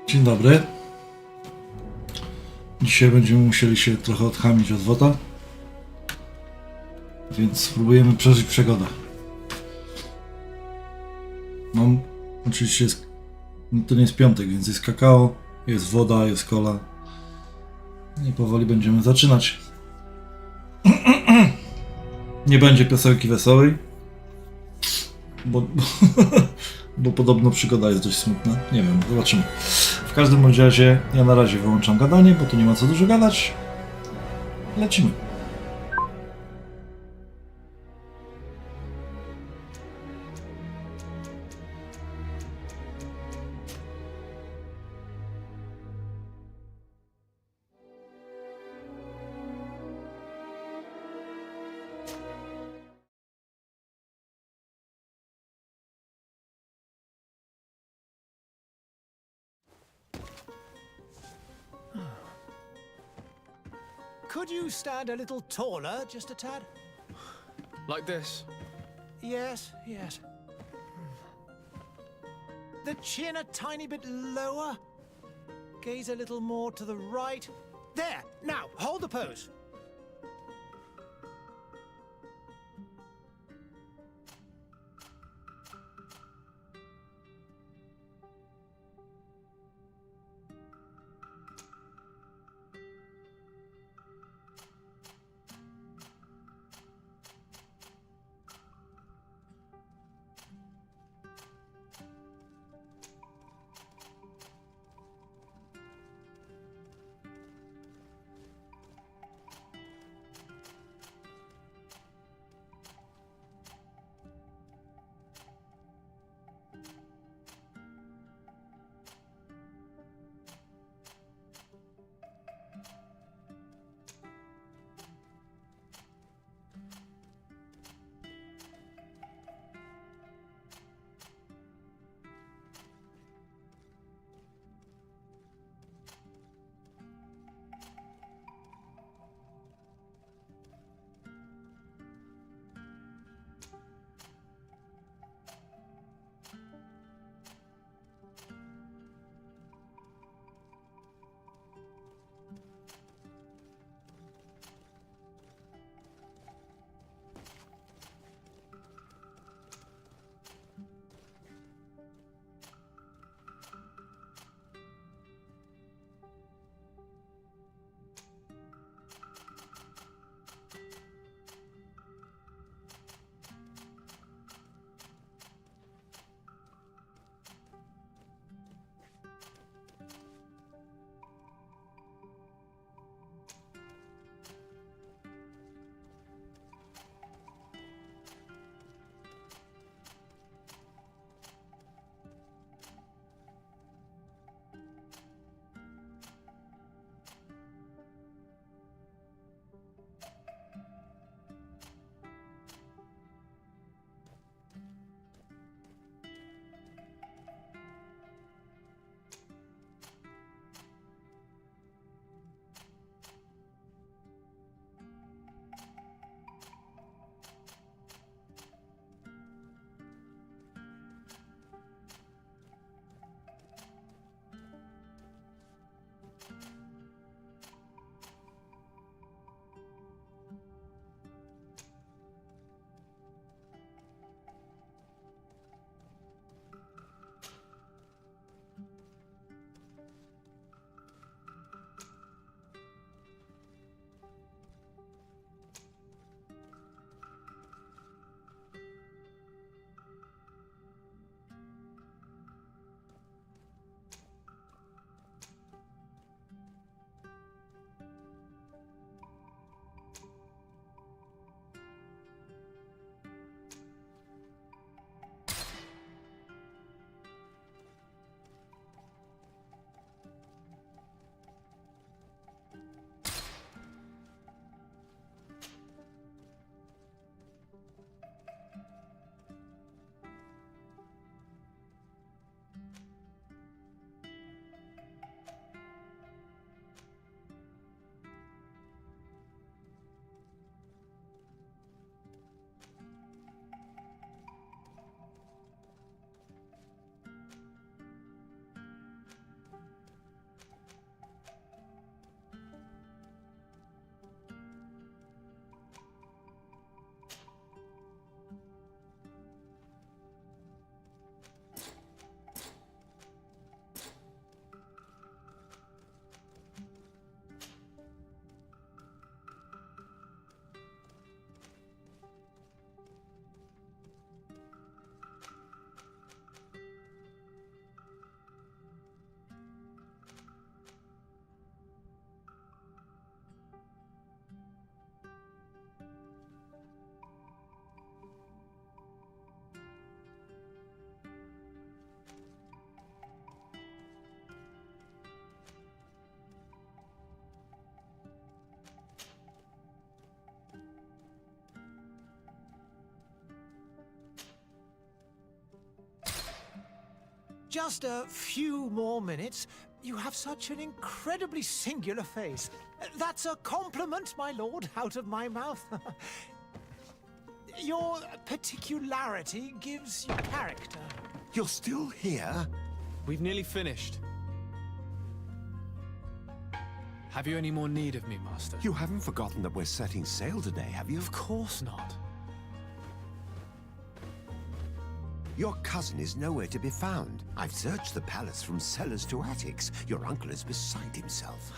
Dzień dobry. Dzisiaj będziemy musieli się trochę odchamić od WOTA, więc spróbujemy przeżyć przygodę. Oczywiście to nie jest piątek, więc jest kakao, jest woda, jest cola. I powoli będziemy zaczynać. Nie będzie piosenki wesołej, bo podobno przygoda jest dość smutna. Nie wiem, zobaczymy. W każdym bądź razie ja na razie wyłączam gadanie, bo tu nie ma co dużo gadać. Lecimy. Could you stand a little taller, just a tad? Like this? Yes, yes. The chin a tiny bit lower. Gaze a little more to the right. There! Now, hold the pose. Just a few more minutes. You have such an incredibly singular face. That's a compliment, my lord, out of my mouth. Your particularity gives you character. You're still here? We've nearly finished. Have you any more need of me, Master? You haven't forgotten that we're setting sail today, have you? Of course not. Your cousin is nowhere to be found. I've searched the palace from cellars to attics. Your uncle is beside himself.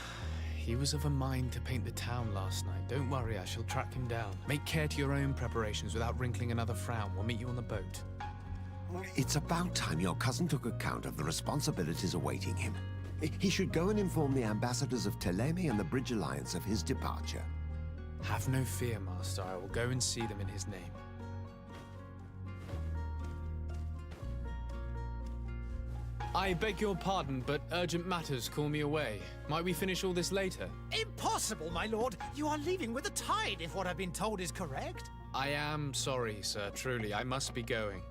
He was of a mind to paint the town last night. Don't worry, I shall track him down. Make care to your own preparations without wrinkling another frown. We'll meet you on the boat. It's about time your cousin took account of the responsibilities awaiting him. He should go and inform the ambassadors of Ptolemy and the Bridge Alliance of his departure. Have no fear, Master. I will go and see them in his name. I beg your pardon, but urgent matters call me away. Might we finish all this later? Impossible, my lord. You are leaving with the tide, if what I've been told is correct. I am sorry, sir. Truly, I must be going.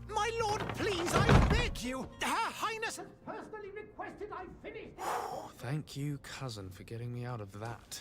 My lord, please, I beg you. Her Highness has personally requested I finish. Thank you, cousin, for getting me out of that.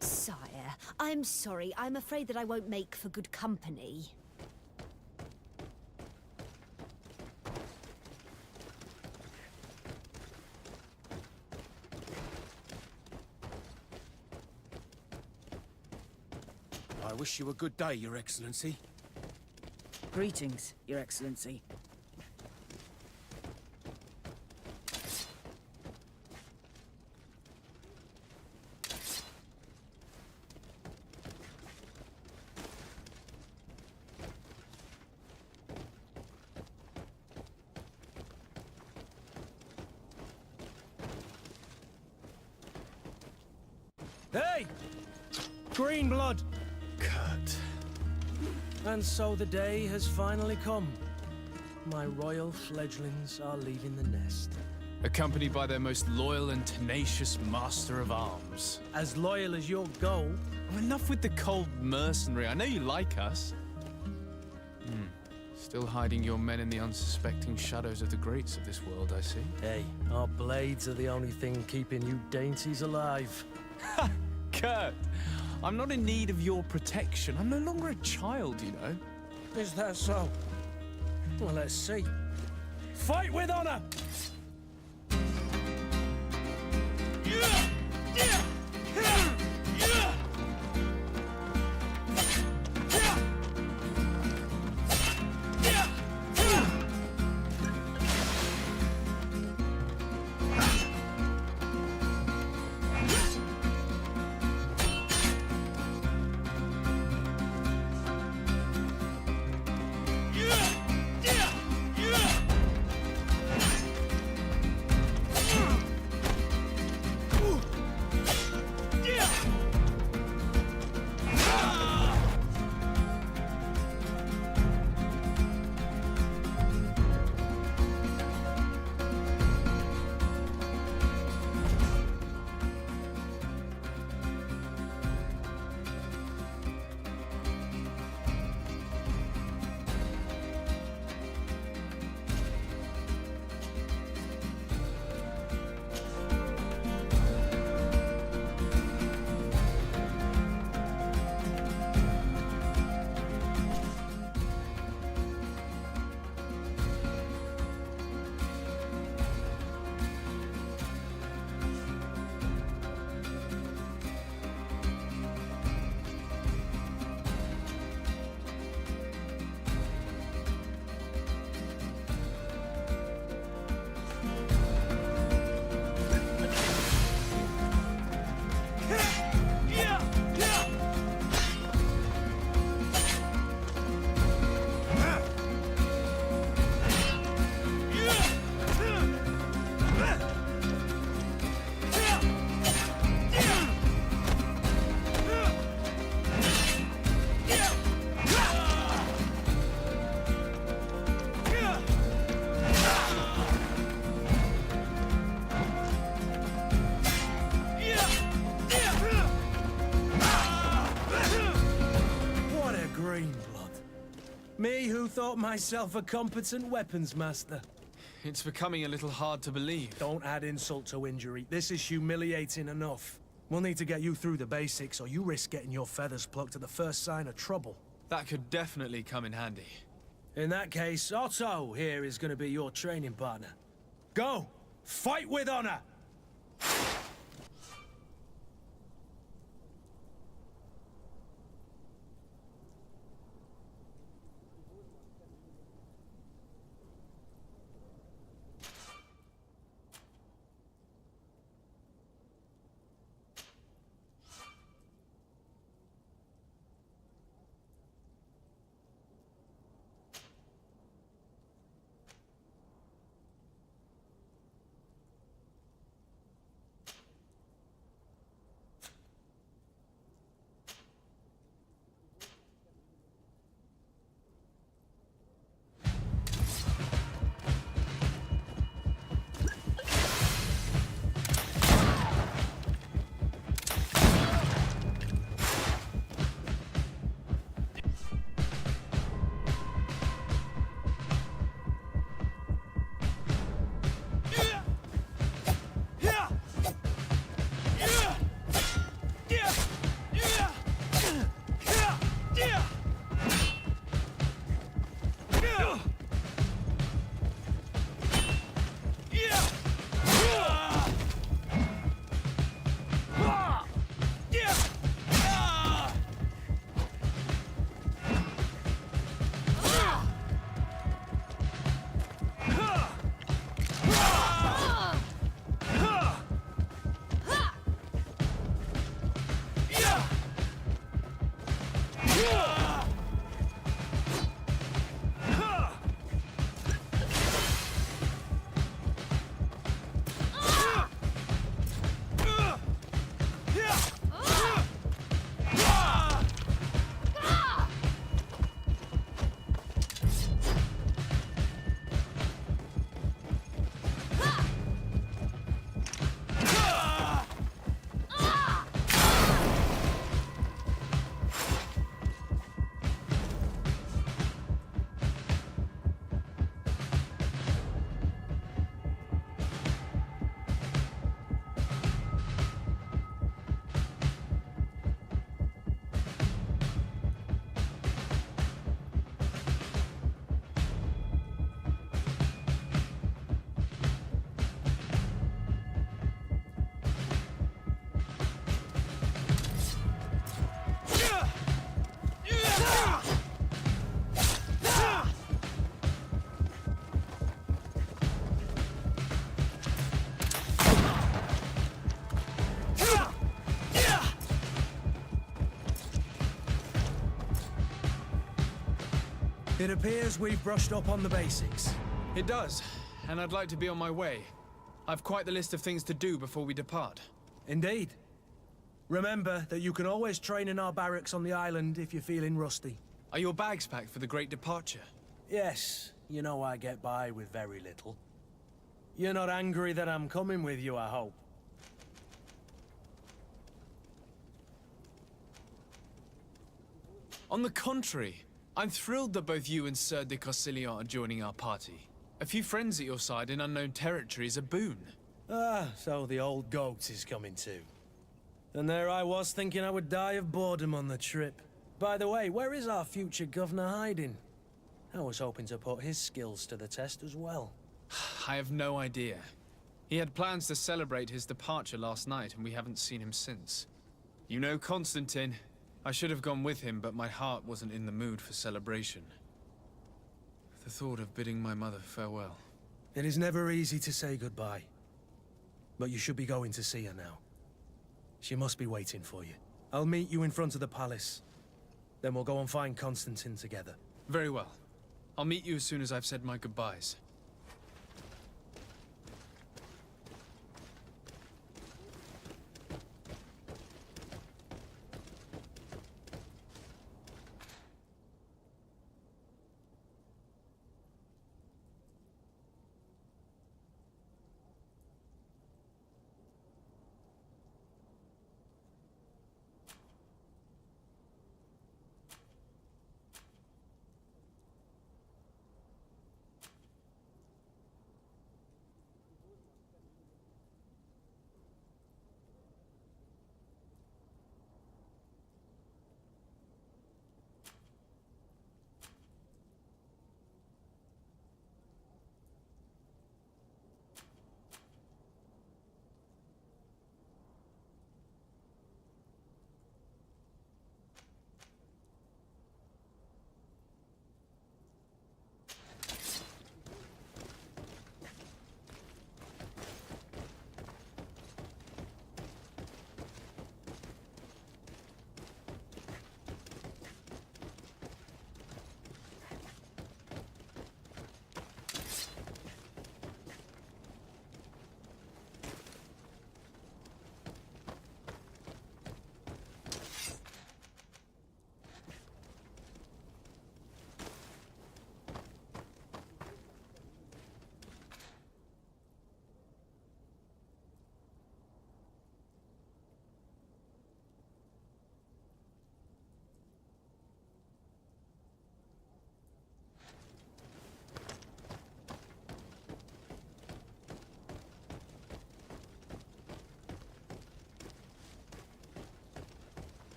Sire, I'm sorry. I'm afraid that I won't make for good company. I wish you a good day, Your Excellency. Greetings, Your Excellency. Hey! Green blood! Kurt. And so the day has finally come. My royal fledglings are leaving the nest. Accompanied by their most loyal and tenacious master of arms. As loyal as your goal. Oh, enough with the cold mercenary. I know you like us. Still hiding your men in the unsuspecting shadows of the greats of this world, I see. Hey, our blades are the only thing keeping you dainties alive. Kurt, I'm not in need of your protection. I'm no longer a child, you know. Is that so? Well, let's see. Fight with honor! Me who thought myself a competent weapons master. It's becoming a little hard to believe. Don't add insult to injury. This is humiliating enough. We'll need to get you through the basics, or you risk getting your feathers plucked at the first sign of trouble. That could definitely come in handy. In that case, Otto here is going to be your training partner. Go! Fight with honor! It appears we've brushed up on the basics. It does, and I'd like to be on my way. I've quite the list of things to do before we depart. Indeed. Remember that you can always train in our barracks on the island if you're feeling rusty. Are your bags packed for the great departure? Yes, you know I get by with very little. You're not angry that I'm coming with you, I hope. On the contrary, I'm thrilled that both you and Sir de Cossillon are joining our party. A few friends at your side in unknown territory is a boon. Ah, so the old goat is coming too. And there I was thinking I would die of boredom on the trip. By the way, where is our future governor hiding? I was hoping to put his skills to the test as well. I have no idea. He had plans to celebrate his departure last night, and we haven't seen him since. You know Constantine. I should have gone with him, but my heart wasn't in the mood for celebration. The thought of bidding my mother farewell. It is never easy to say goodbye. But you should be going to see her now. She must be waiting for you. I'll meet you in front of the palace. Then we'll go and find Constantine together. Very well. I'll meet you as soon as I've said my goodbyes.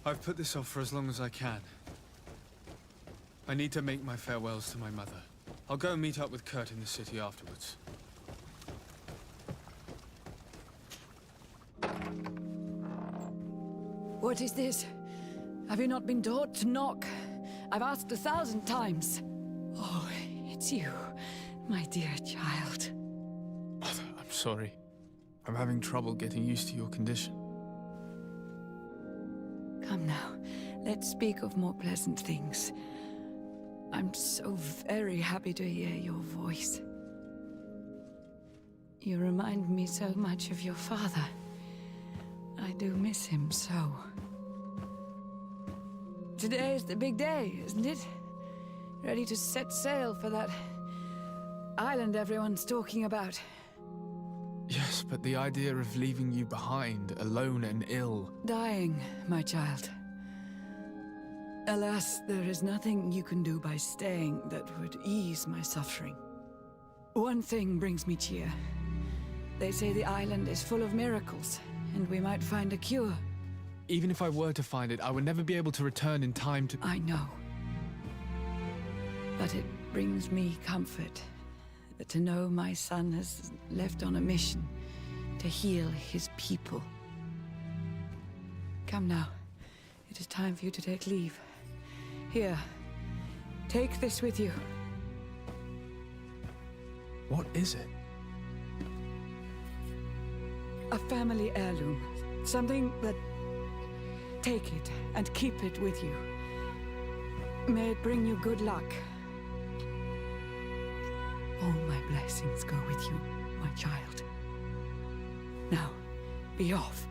I've put this off for as long as I can. I need to make my farewells to my mother. I'll go and meet up with Kurt in the city afterwards. What is this? Have you not been taught to knock? I've asked 1,000 times. Oh, it's you, my dear child. Mother, I'm sorry. I'm having trouble getting used to your condition. Come now, let's speak of more pleasant things. I'm so very happy to hear your voice. You remind me so much of your father. I do miss him so. Today is the big day, isn't it? Ready to set sail for that island everyone's talking about. Yes, but the idea of leaving you behind, alone and ill... Dying, my child. Alas, there is nothing you can do by staying that would ease my suffering. One thing brings me cheer. They say the island is full of miracles, and we might find a cure. Even if I were to find it, I would never be able to return in time to... I know. But it brings me comfort to know my son has left on a mission to heal his people. Come now. It is time for you to take leave. Here, take this with you. What is it? A family heirloom. Something that... Take it and keep it with you. May it bring you good luck. All my blessings go with you, my child. Now, be off.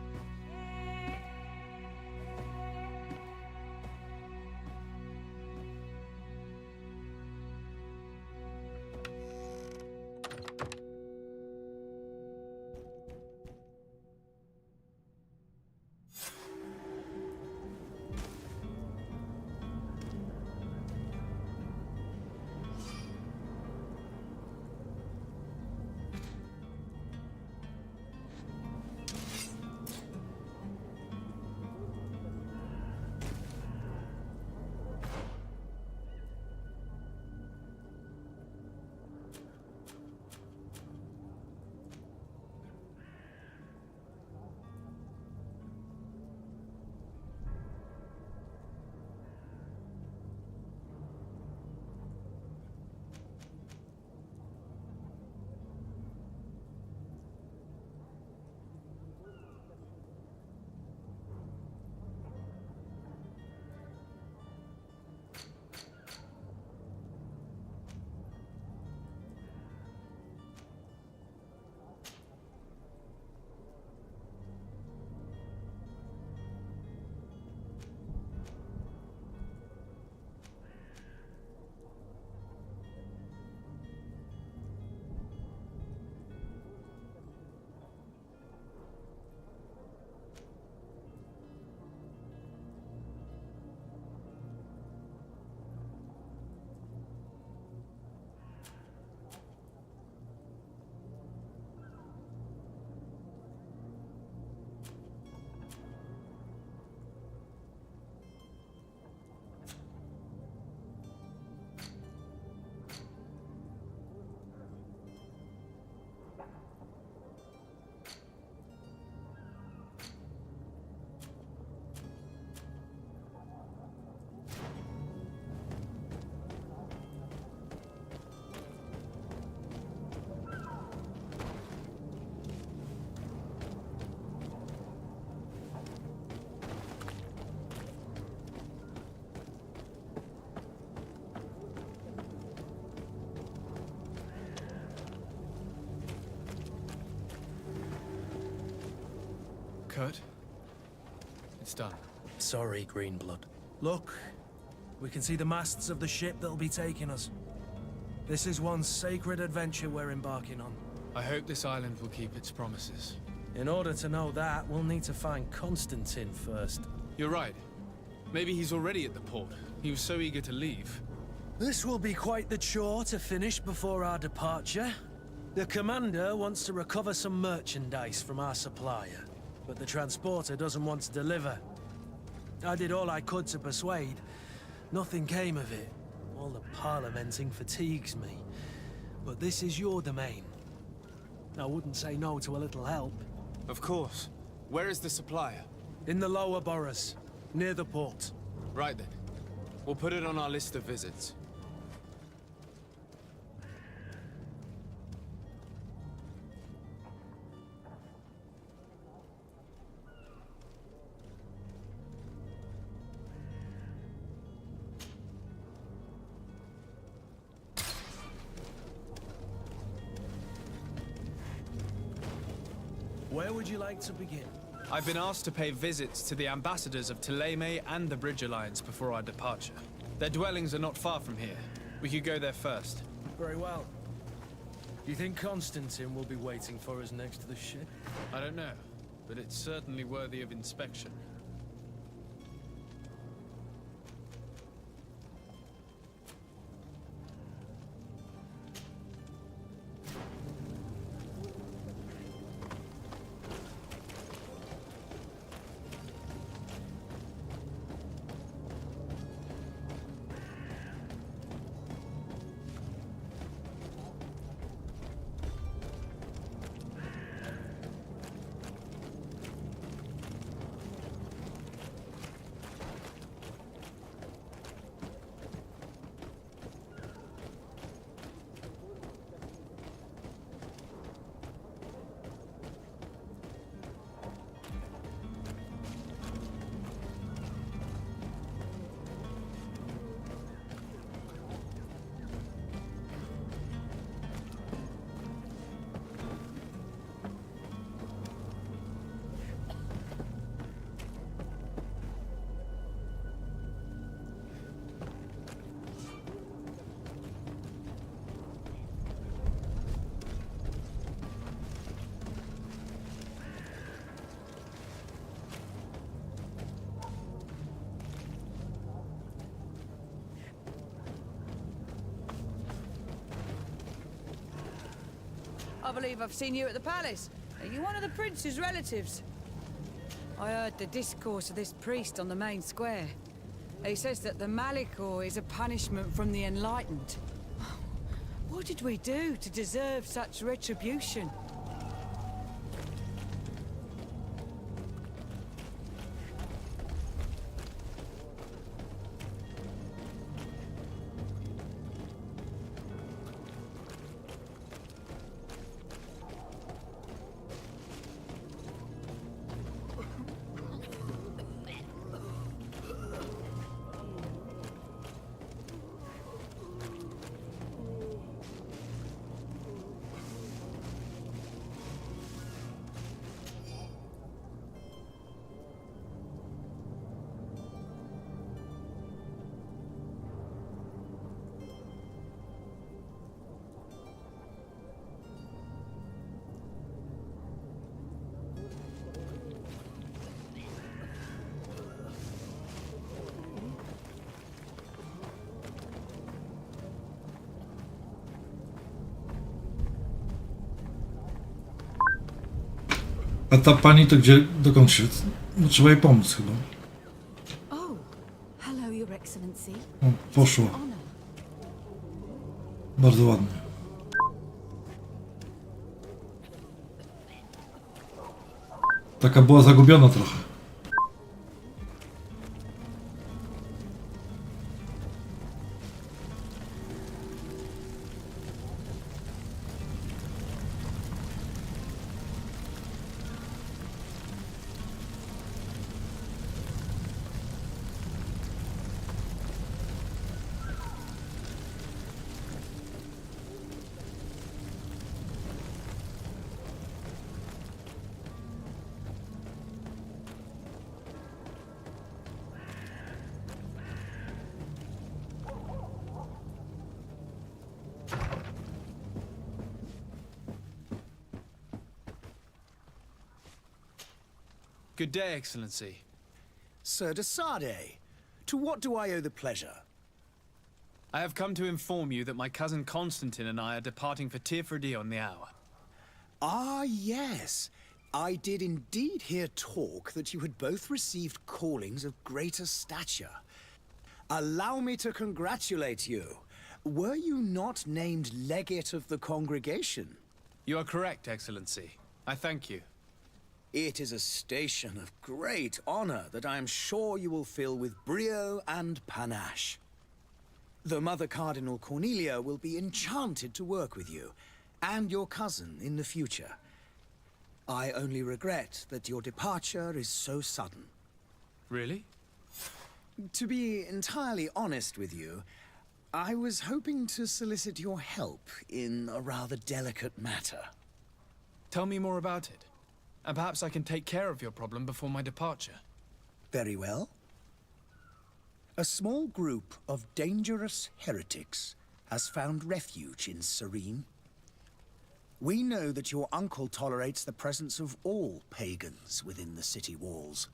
Kurt? It's done. Sorry, Greenblood. Look, we can see the masts of the ship that'll be taking us. This is one sacred adventure we're embarking on. I hope this island will keep its promises. In order to know that, we'll need to find Constantine first. You're right. Maybe he's already at the port. He was so eager to leave. This will be quite the chore to finish before our departure. The commander wants to recover some merchandise from our supplier, but the transporter doesn't want to deliver. I did all I could to persuade. Nothing came of it. All the parliamenting fatigues me. But this is your domain. I wouldn't say no to a little help. Of course. Where is the supplier? In the lower boroughs, near the port. Right then. We'll put it on our list of visits. Where would you like to begin? I've been asked to pay visits to the ambassadors of Thélème and the Bridge Alliance before our departure. Their dwellings are not far from here. We could go there first. Very well. Do you think Constantine will be waiting for us next to the ship? I don't know, but it's certainly worthy of inspection. I believe I've seen you at the palace. Are you one of the prince's relatives? I heard the discourse of this priest on the main square. He says that the Malikor is a punishment from the enlightened. What did we do to deserve such retribution? A ta pani to gdzie, dokąd się? No, trzeba jej pomóc chyba. Oh, hello, Your Excellency. O, poszło. Honor. Bardzo ładnie. Taka była zagubiona trochę. Good day, Excellency. Sir de Sade, to what do I owe the pleasure? I have come to inform you that my cousin Constantine and I are departing for Tirfredi on the hour. Ah, yes. I did indeed hear talk that you had both received callings of greater stature. Allow me to congratulate you. Were you not named legate of the congregation? You are correct, Excellency. I thank you. It is a station of great honor that I am sure you will fill with brio and panache. The Mother Cardinal Cornelia will be enchanted to work with you, and your cousin in the future. I only regret that your departure is so sudden. Really? To be entirely honest with you, I was hoping to solicit your help in a rather delicate matter. Tell me more about it. And perhaps I can take care of your problem before my departure. Very well. A small group of dangerous heretics has found refuge in Serene. We know that your uncle tolerates the presence of all pagans within the city walls.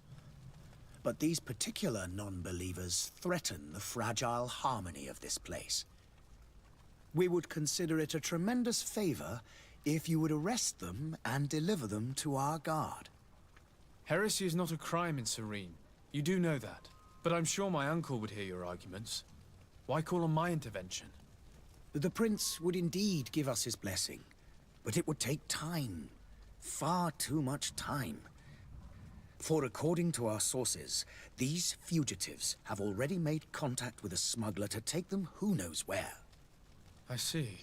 But these particular non-believers threaten the fragile harmony of this place. We would consider it a tremendous favor if you would arrest them and deliver them to our guard. Heresy is not a crime in Serene. You do know that. But I'm sure my uncle would hear your arguments. Why call on my intervention? The prince would indeed give us his blessing, but it would take time. Far too much time. For according to our sources, these fugitives have already made contact with a smuggler to take them who knows where. I see.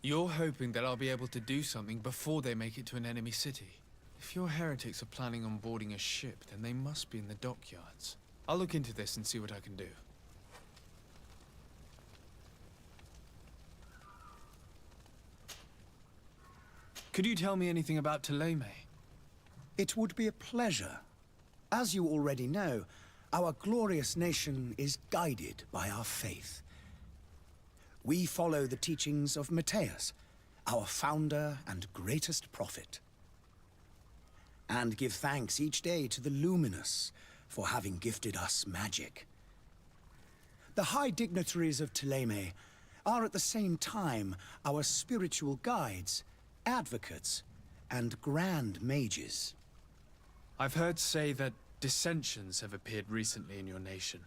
You're hoping that I'll be able to do something before they make it to an enemy city. If your heretics are planning on boarding a ship, then they must be in the dockyards. I'll look into this and see what I can do. Could you tell me anything about Ptolemy? It would be a pleasure. As you already know, our glorious nation is guided by our faith. We follow the teachings of Matthias, our founder and greatest prophet. And give thanks each day to the Luminous for having gifted us magic. The high dignitaries of Ptolemy are at the same time our spiritual guides advocates, and grand mages. I've heard say that dissensions have appeared recently in your nation.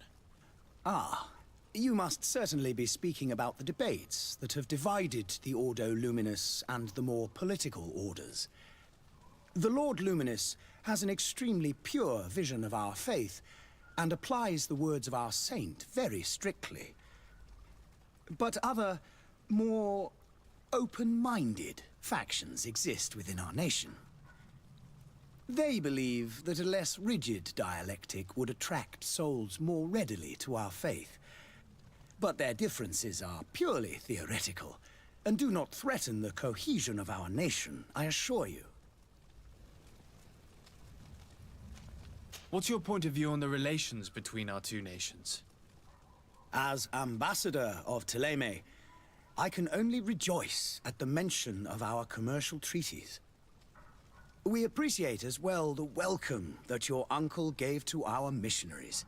Ah, you must certainly be speaking about the debates that have divided the Ordo Luminous and the more political orders. The Lord Luminous has an extremely pure vision of our faith and applies the words of our saint very strictly. But other, more open-minded factions exist within our nation. They believe that a less rigid dialectic would attract souls more readily to our faith. But their differences are purely theoretical and do not threaten the cohesion of our nation, I assure you. What's your point of view on the relations between our two nations? As ambassador of Thélème, I can only rejoice at the mention of our commercial treaties. We appreciate as well the welcome that your uncle gave to our missionaries.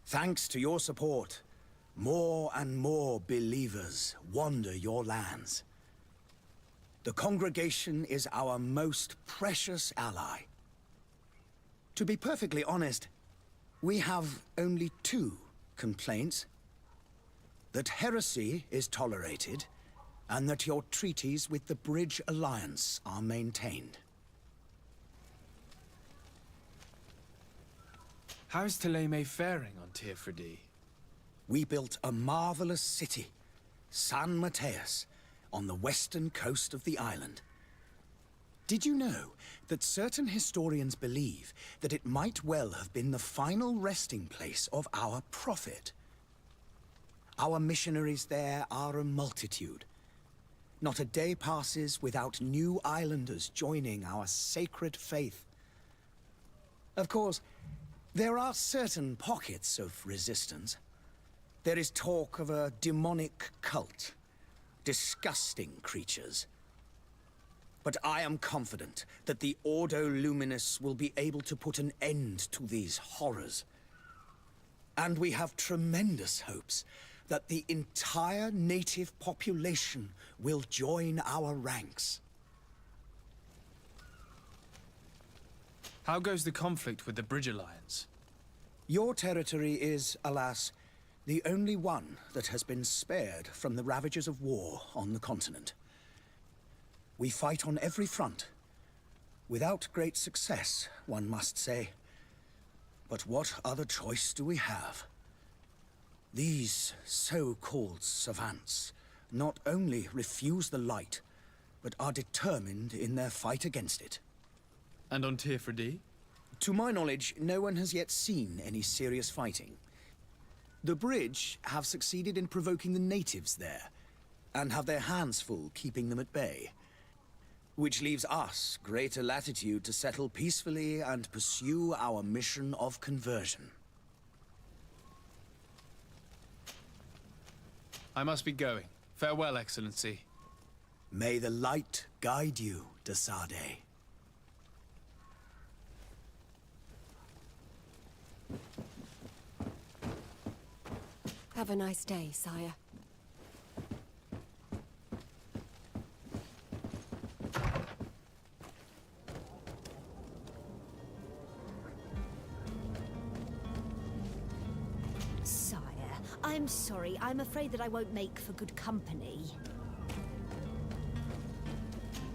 Thanks to your support, more and more believers wander your lands. The congregation is our most precious ally. To be perfectly honest, we have only two complaints. That heresy is tolerated, and that your treaties with the Bridge Alliance are maintained. How is Thélème faring on Tierfredi? We built a marvelous city, San Mateus, on the western coast of the island. Did you know that certain historians believe that it might well have been the final resting place of our prophet? Our missionaries there are a multitude. Not a day passes without new islanders joining our sacred faith. Of course, there are certain pockets of resistance. There is talk of a demonic cult, disgusting creatures. But I am confident that the Ordo Luminous will be able to put an end to these horrors. And we have tremendous hopes that the entire native population will join our ranks. How goes the conflict with the Bridge Alliance? Your territory is, alas, the only one that has been spared from the ravages of war on the continent. We fight on every front, without great success, one must say. But what other choice do we have? These so-called savants not only refuse the light, but are determined in their fight against it. And on Tierfredi? To my knowledge, no one has yet seen any serious fighting. The Bridge have succeeded in provoking the natives there, and have their hands full keeping them at bay. Which leaves us greater latitude to settle peacefully and pursue our mission of conversion. I must be going. Farewell, Excellency. May the light guide you, de Sade. Have a nice day, sire. Sire, I'm sorry. I'm afraid that I won't make for good company.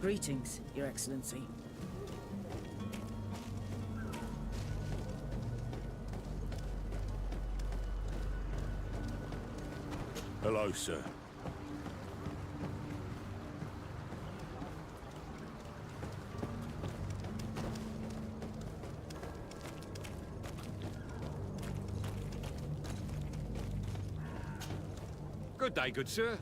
Greetings, Your Excellency. Hello, sir. Good day, good sir.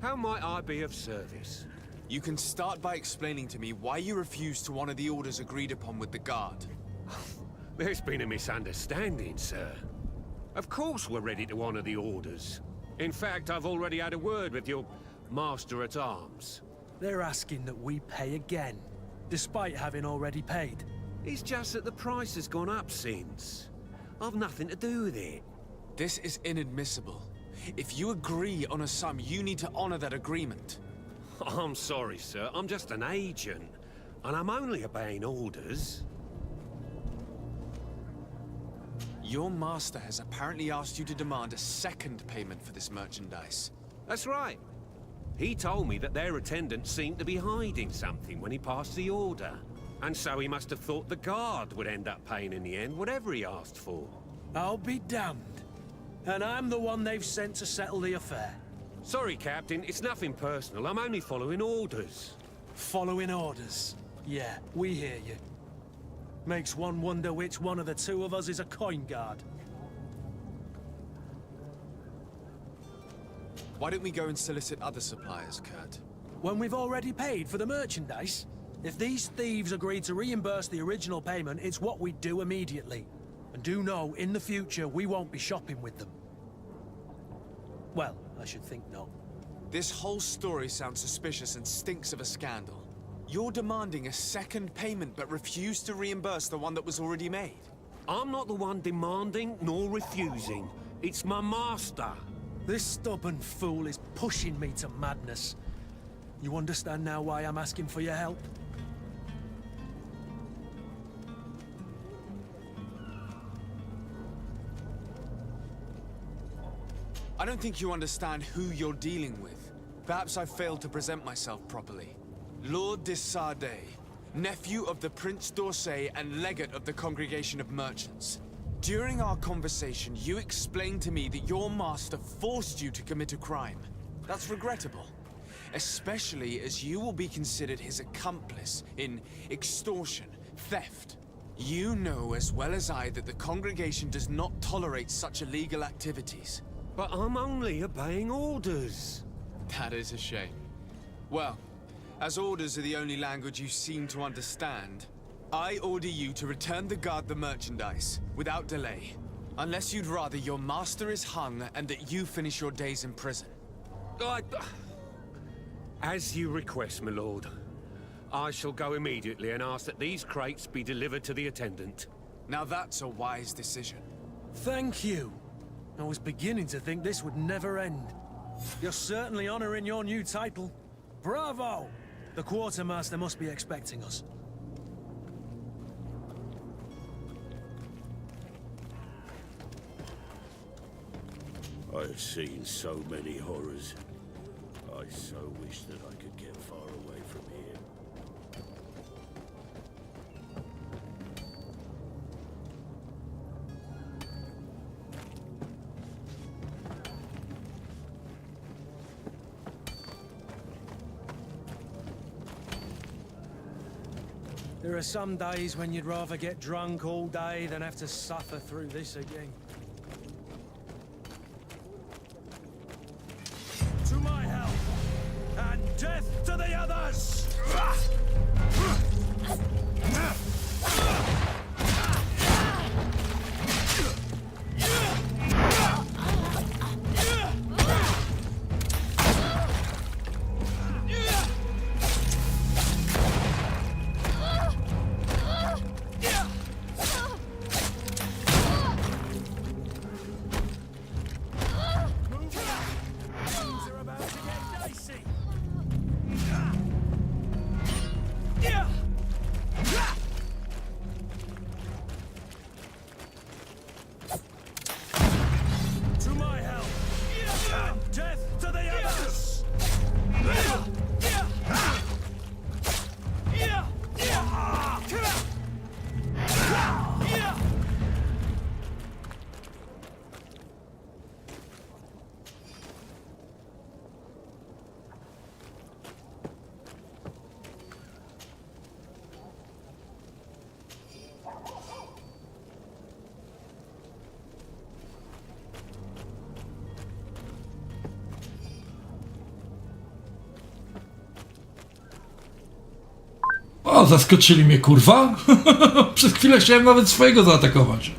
How might I be of service? You can start by explaining to me why you refused to honor the orders agreed upon with the guard. There's been a misunderstanding, sir. Of course we're ready to honor the orders. In fact, I've already had a word with your master-at-arms. They're asking that we pay again, despite having already paid. It's just that the price has gone up since. I've nothing to do with it. This is inadmissible. If you agree on a sum, you need to honor that agreement. I'm sorry, sir. I'm just an agent. And I'm only obeying orders. Your master has apparently asked you to demand a second payment for this merchandise. That's right. He told me that their attendant seemed to be hiding something when he passed the order. And so he must have thought the guard would end up paying in the end, whatever he asked for. I'll be damned. And I'm the one they've sent to settle the affair. Sorry, Captain. It's nothing personal. I'm only following orders. Following orders? Yeah, we hear you. Makes one wonder which one of the two of us is a coin guard. Why don't we go and solicit other suppliers, Kurt? When we've already paid for the merchandise? If these thieves agreed to reimburse the original payment, it's what we'd do immediately. And do know, in the future, we won't be shopping with them. Well, I should think not. This whole story sounds suspicious and stinks of a scandal. You're demanding a second payment but refuse to reimburse the one that was already made. I'm not the one demanding nor refusing. It's my master. This stubborn fool is pushing me to madness. You understand now why I'm asking for your help? I don't think you understand who you're dealing with. Perhaps I failed to present myself properly. Lord de Sardet, nephew of the Prince d'Orsay and legate of the Congregation of Merchants. During our conversation, you explained to me that your master forced you to commit a crime. That's regrettable, especially as you will be considered his accomplice in extortion, theft. You know as well as I that the Congregation does not tolerate such illegal activities. But I'm only obeying orders. That is a shame. Well, as orders are the only language you seem to understand, I order you to return the guard the merchandise, without delay. Unless you'd rather your master is hung and that you finish your days in prison. As you request, my lord. I shall go immediately and ask that these crates be delivered to the attendant. Now that's a wise decision. Thank you. I was beginning to think this would never end. You're certainly honoring your new title. Bravo! The quartermaster must be expecting us. I've seen so many horrors. I so wish that I could get far away from here. There are some days when you'd rather get drunk all day than have to suffer through this again. To my help, and death to the others! O, zaskoczyli mnie, kurwa. Przez chwilę chciałem nawet swojego zaatakować.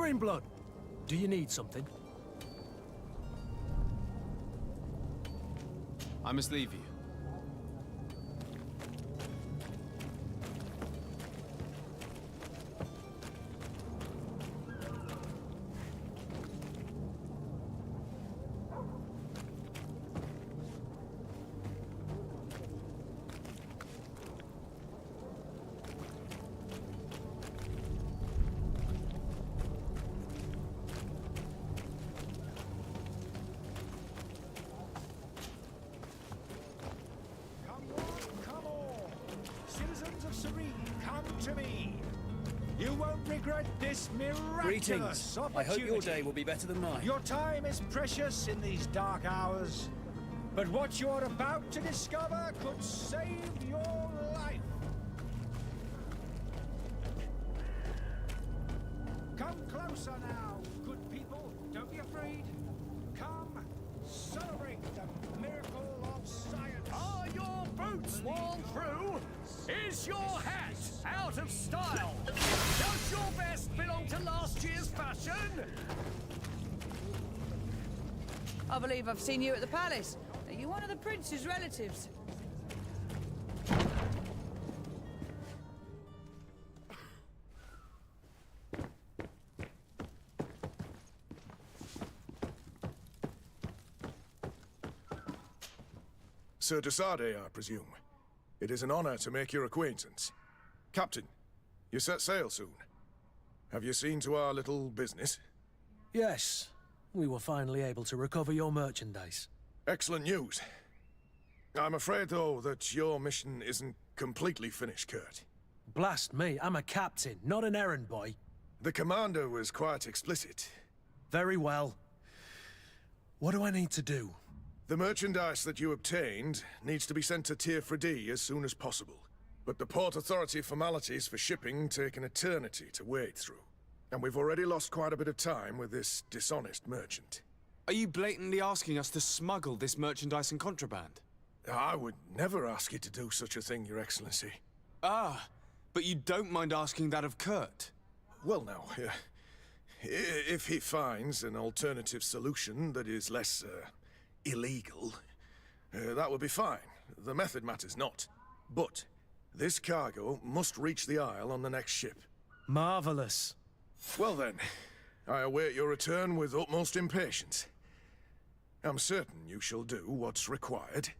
Greenblood, do you need something? I must leave you. Come on! Citizens of Serene, come to me! You won't regret this miraculous Greetings. I opportunity. hope your day will be better than mine. Your time is precious in these dark hours, but what you're about to discover could save your life. Come closer now, good people. Don't be afraid. Come, celebrate the miracle of science. Are your boots worn through? Is your hat out of style? Does your vest belong to last year's fashion? I believe I've seen you at the palace. Are you one of the prince's relatives? Sir Desade, I presume. It is an honor to make your acquaintance. Captain, you set sail soon. Have you seen to our little business? Yes. We were finally able to recover your merchandise. Excellent news. I'm afraid, though, that your mission isn't completely finished, Kurt. Blast me, I'm a captain, not an errand boy. The commander was quite explicit. Very well. What do I need to do? The merchandise that you obtained needs to be sent to Tier 4D as soon as possible. But the Port Authority formalities for shipping take an eternity to wade through. And we've already lost quite a bit of time with this dishonest merchant. Are you blatantly asking us to smuggle this merchandise and contraband? I would never ask you to do such a thing, Your Excellency. Ah, but you don't mind asking that of Kurt? Well, now, if he finds an alternative solution that is less, illegal, that would be fine. The method matters not. But this cargo must reach the Isle on the next ship. Marvelous. Well then, I await your return with utmost impatience. I'm certain you shall do what's required.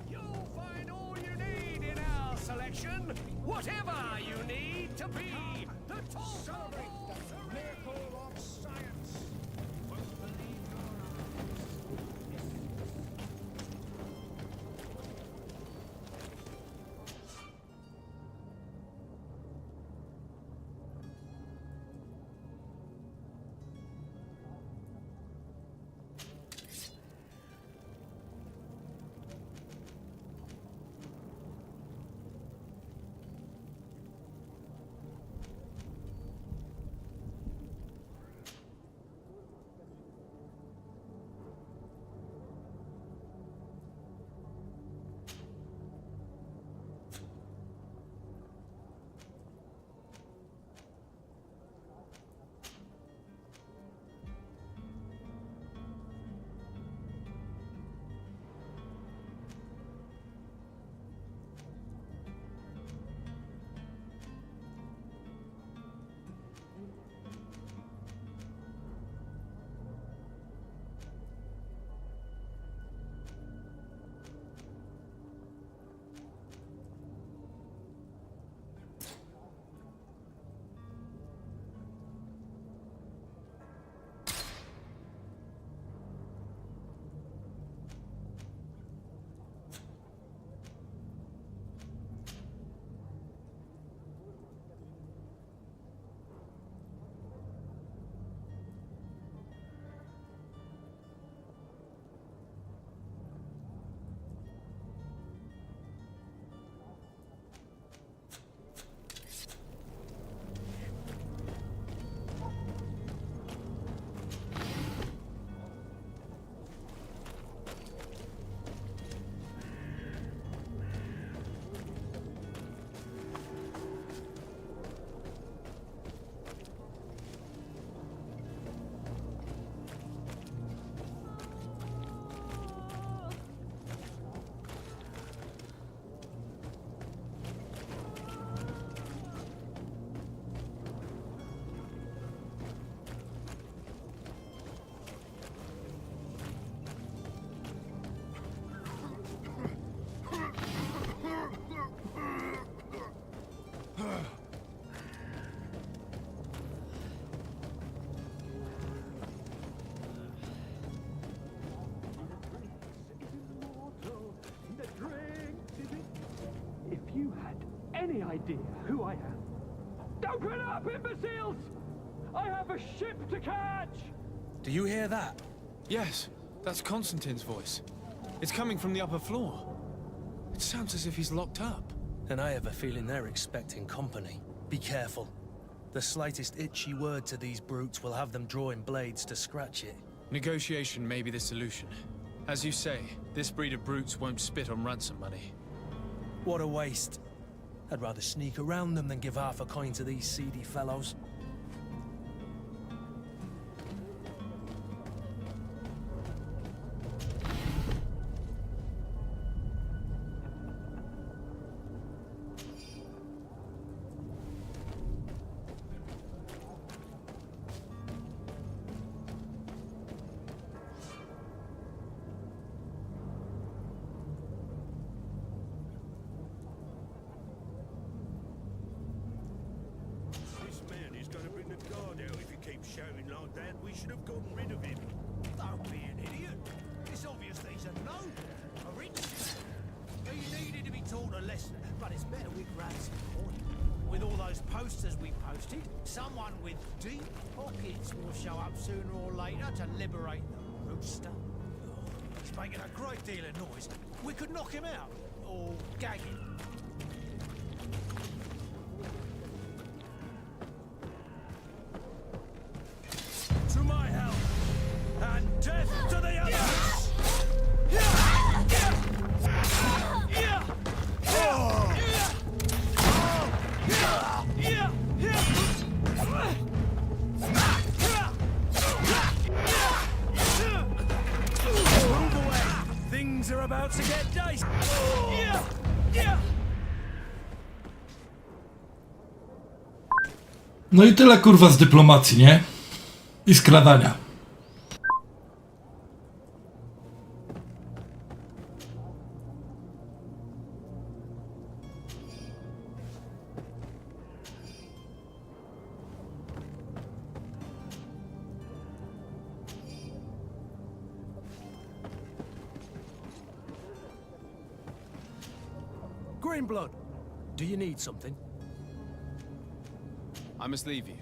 You'll find all you need in our selection. Whatever you need to be the top. Celebrate the miracle of science. any idea who I am? Open up, imbeciles! I have a ship to catch! Do you hear that? Yes, that's Constantine's voice. It's coming from the upper floor. It sounds as if he's locked up. And I have a feeling they're expecting company. Be careful. The slightest itchy word to these brutes will have them drawing blades to scratch it. Negotiation may be the solution. As you say, this breed of brutes won't spit on ransom money. What a waste. I'd rather sneak around them than give half a coin to these seedy fellows. Shouting like that, we should have gotten rid of him. Don't be an idiot. It's obvious that he's a noble, a rich man. He needed to be taught a lesson, but it's better we grab some coin. With all those posters we posted, someone with deep pockets will show up sooner or later to liberate the rooster. He's making a great deal of noise. We could knock him out, or gag him. To my help, and death to the others! Things are about to get dicey. Yeah! Yeah! No i tyle kurwa z dyplomacji, nie? I skradania. Greenblood, do you need something? I must leave you.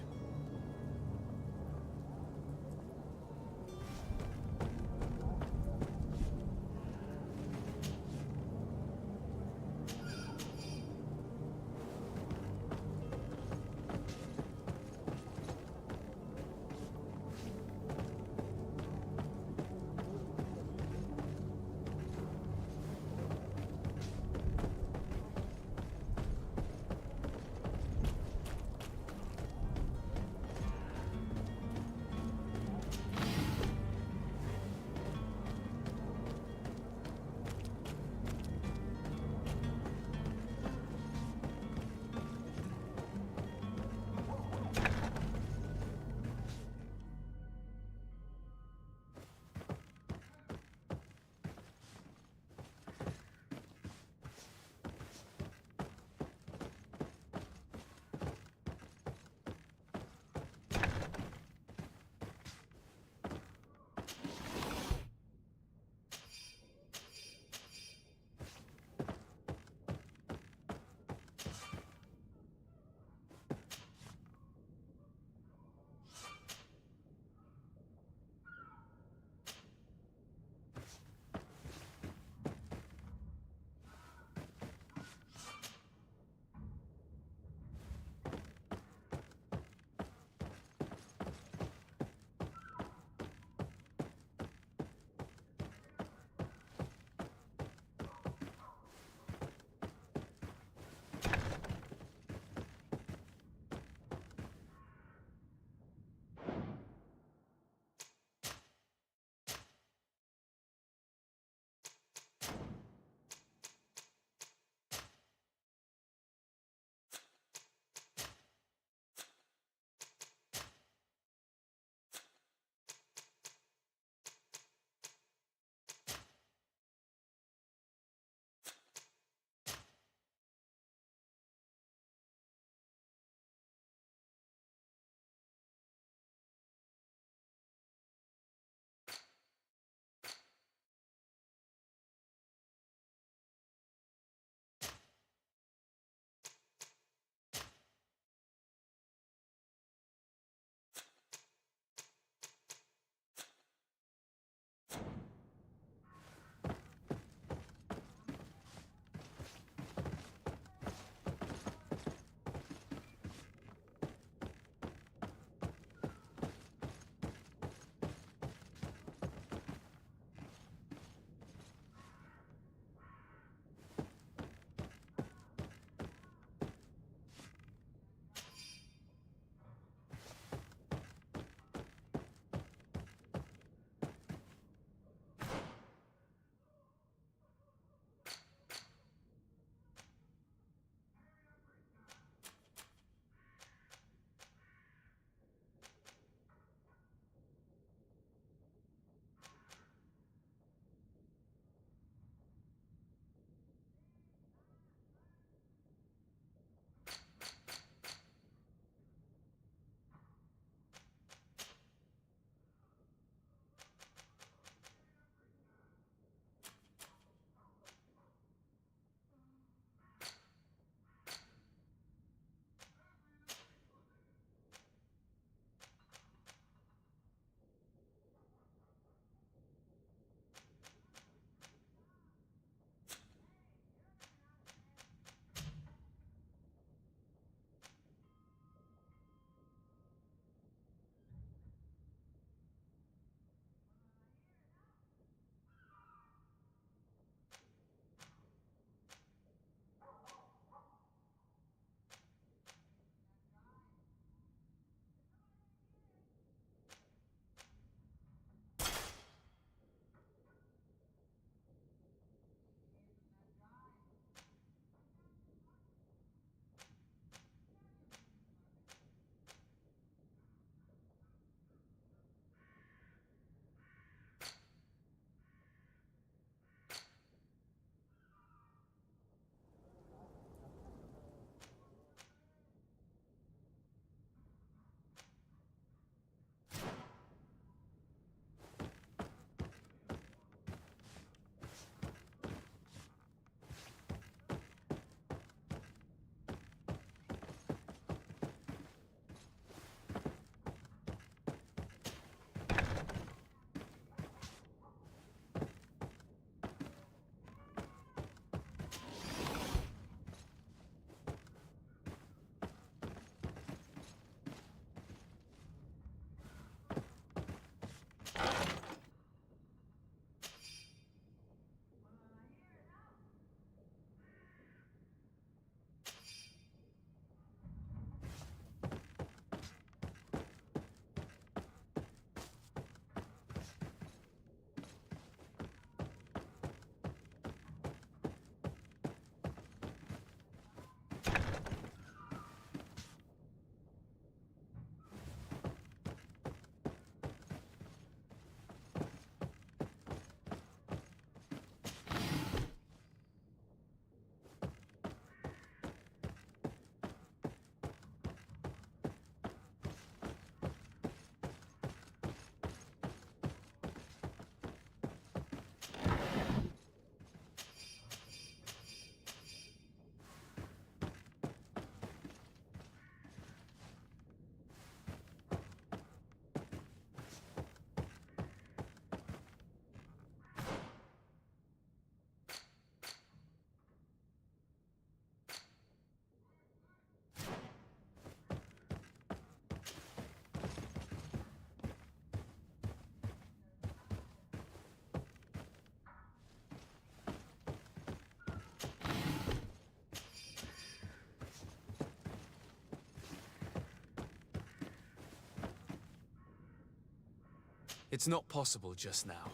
It's not possible just now.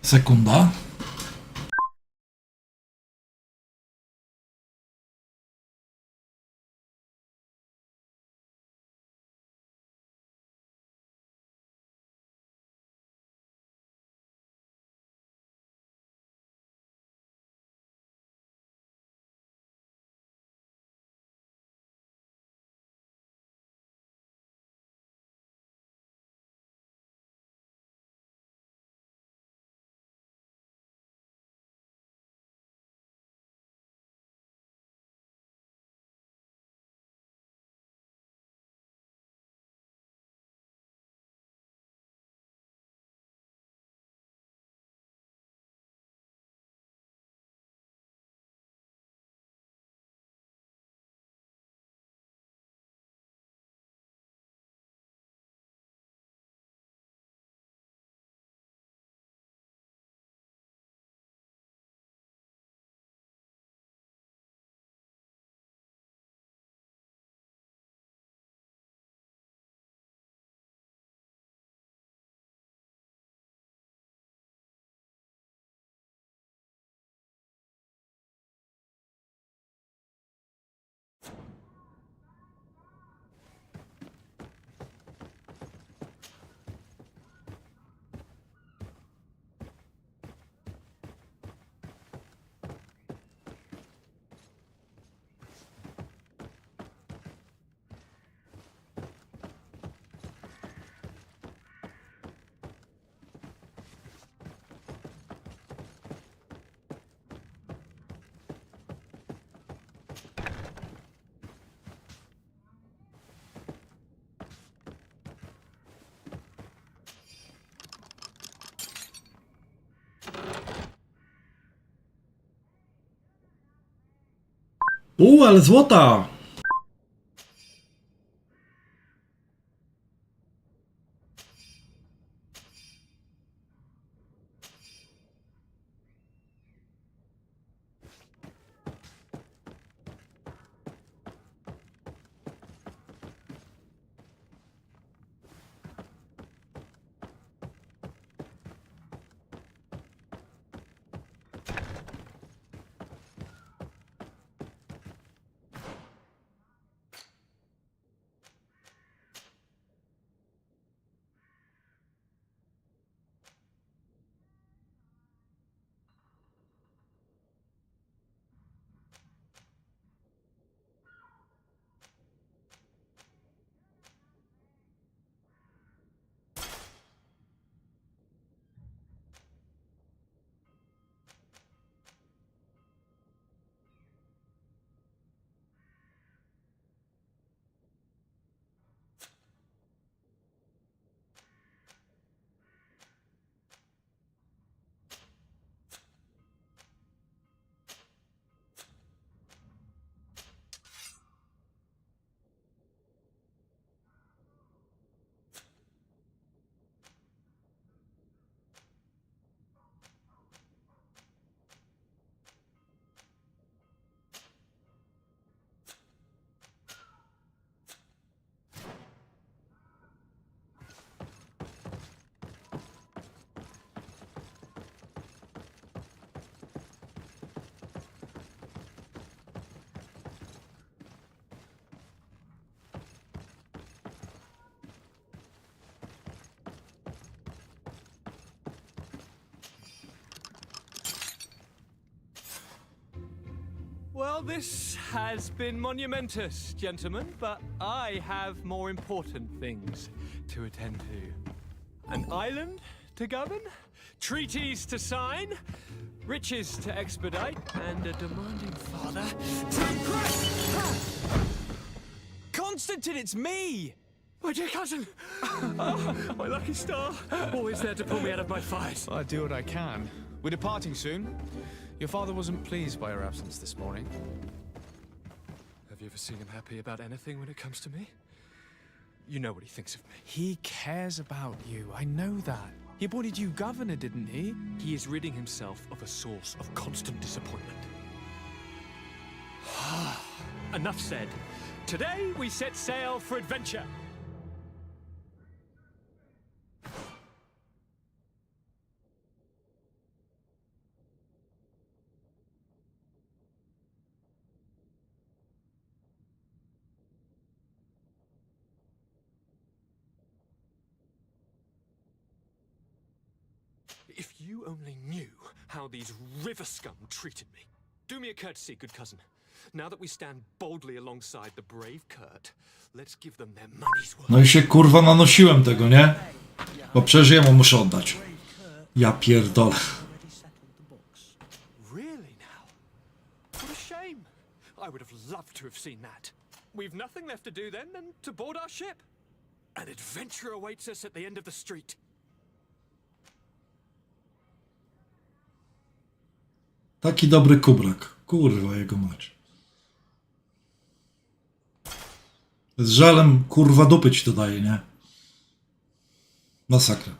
Sekunda. Ale złota! Well, this has been monumentous, gentlemen, but I have more important things to attend to. An island to govern, treaties to sign, riches to expedite, and a demanding father to impress! Constantine, it's me! My dear cousin! Oh, my lucky star! Always there to pull me out of my fight. I do what I can. We're departing soon. Your father wasn't pleased by your absence this morning. Have you ever seen him happy about anything when it comes to me? You know what he thinks of me. He cares about you. I know that. He appointed you governor, didn't he? He is ridding himself of a source of constant disappointment. Enough said. Today we set sail for adventure. If you only knew how these river scum treated me. Do me a courtesy, good cousin. Now that we stand boldly alongside the brave Kurt, let's give them their money's worth. No i się kurwa nanosiłem tego, nie? Bo przecież jemu muszę oddać. Ja pierdolę. Really now? What a shame. I would have loved to have seen that. We've nothing left to do then than to board our ship. An adventure awaits us at the end of the street. Taki dobry kubrak. Kurwa jego mać. Z żalem kurwa dupy ci to daje, nie? Masakra.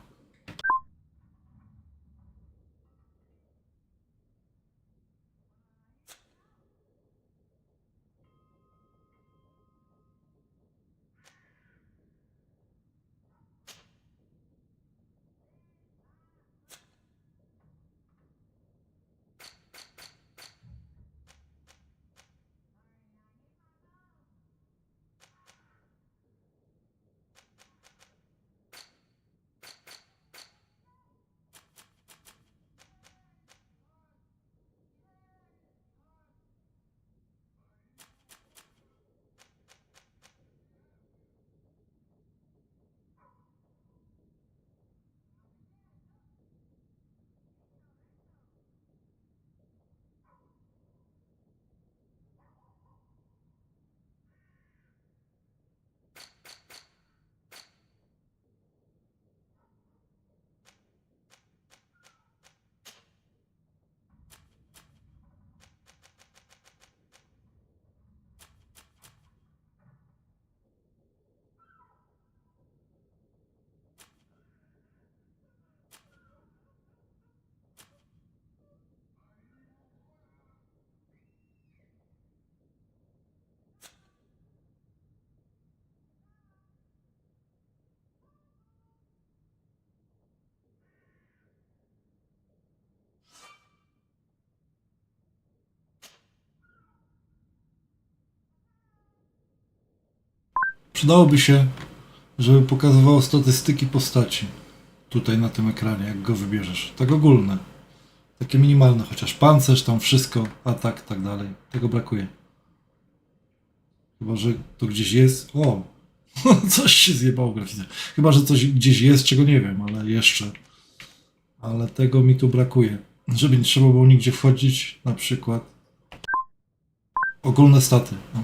Przydałoby się, żeby pokazywało statystyki postaci tutaj na tym ekranie, jak go wybierzesz. Tak ogólne. Takie minimalne, chociaż pancerz, tam wszystko, atak, tak dalej. Tego brakuje. Chyba, że to gdzieś jest. O! Coś się zjebało graficznie. Chyba, że coś gdzieś jest, czego nie wiem, ale jeszcze. Ale tego mi tu brakuje. Żeby nie trzeba było nigdzie wchodzić, na przykład. Ogólne staty. No.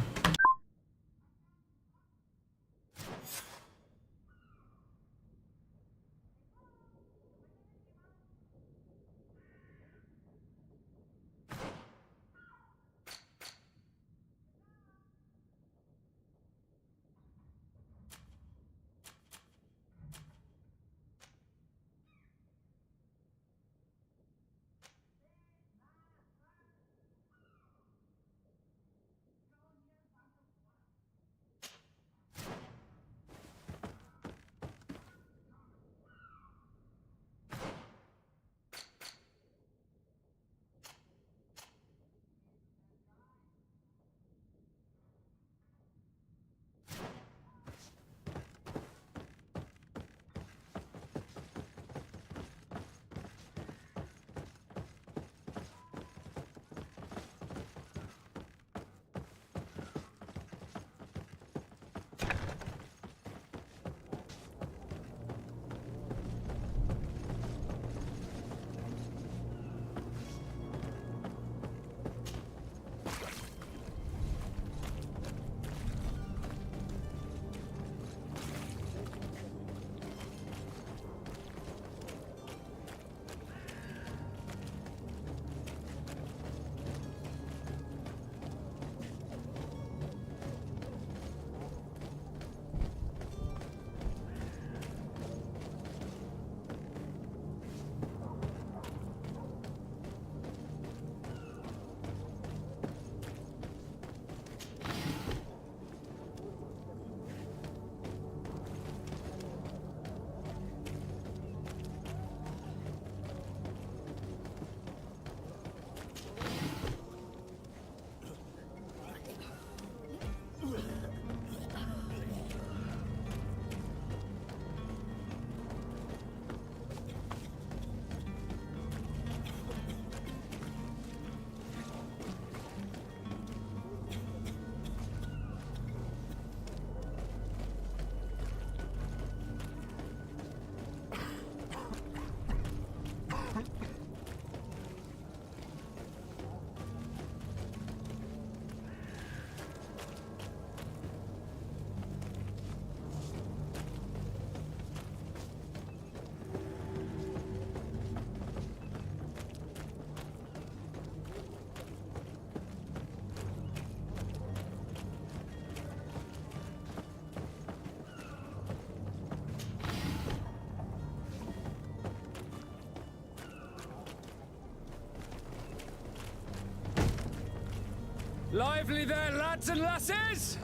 Lively there, lads and lasses!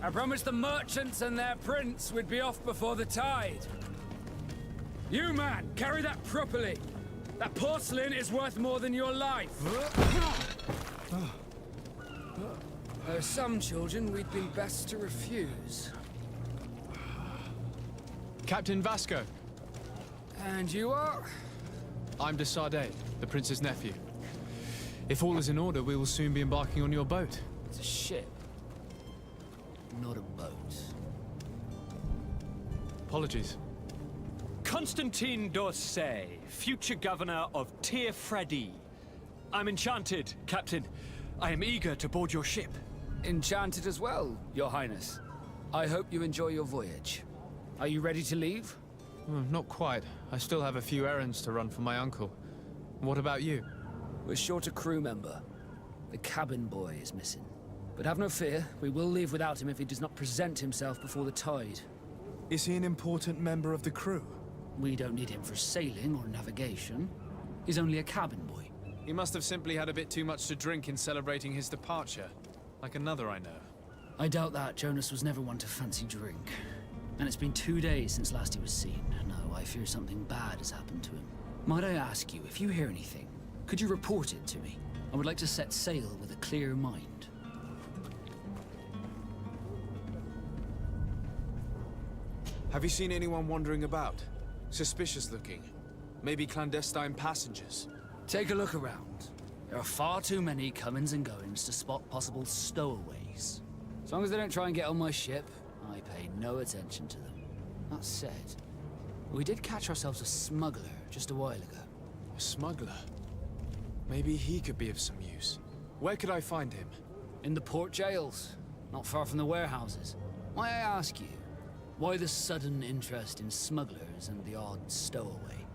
I promised the merchants and their prince we'd be off before the tide. You, man, carry that properly. That porcelain is worth more than your life. There are some children we'd be best to refuse. Captain Vasco. And you are? I'm de Sardet, the prince's nephew. If all is in order, we will soon be embarking on your boat. It's a ship, not a boat. Apologies. Constantine d'Orsay, future governor of Tierfredi. I'm enchanted, Captain. I am eager to board your ship. Enchanted as well, Your Highness. I hope you enjoy your voyage. Are you ready to leave? Not quite. I still have a few errands to run for my uncle. What about you? We're short a crew member. The cabin boy is missing. But have no fear, we will leave without him if he does not present himself before the tide. Is he an important member of the crew? We don't need him for sailing or navigation. He's only a cabin boy. He must have simply had a bit too much to drink in celebrating his departure. Like another I know. I doubt that. Jonas was never one to fancy drink. And it's been 2 days since last he was seen. No, I fear something bad has happened to him. Might I ask you, if you hear anything, could you report it to me? I would like to set sail with a clear mind. Have you seen anyone wandering about? Suspicious looking. Maybe clandestine passengers. Take a look around. There are far too many comings and goings to spot possible stowaways. As long as they don't try and get on my ship, I pay no attention to them. That said, we did catch ourselves a smuggler just a while ago. A smuggler? Maybe he could be of some use. Where could I find him? In the port jails, not far from the warehouses. May I ask you, why the sudden interest in smugglers and the odd stowaway?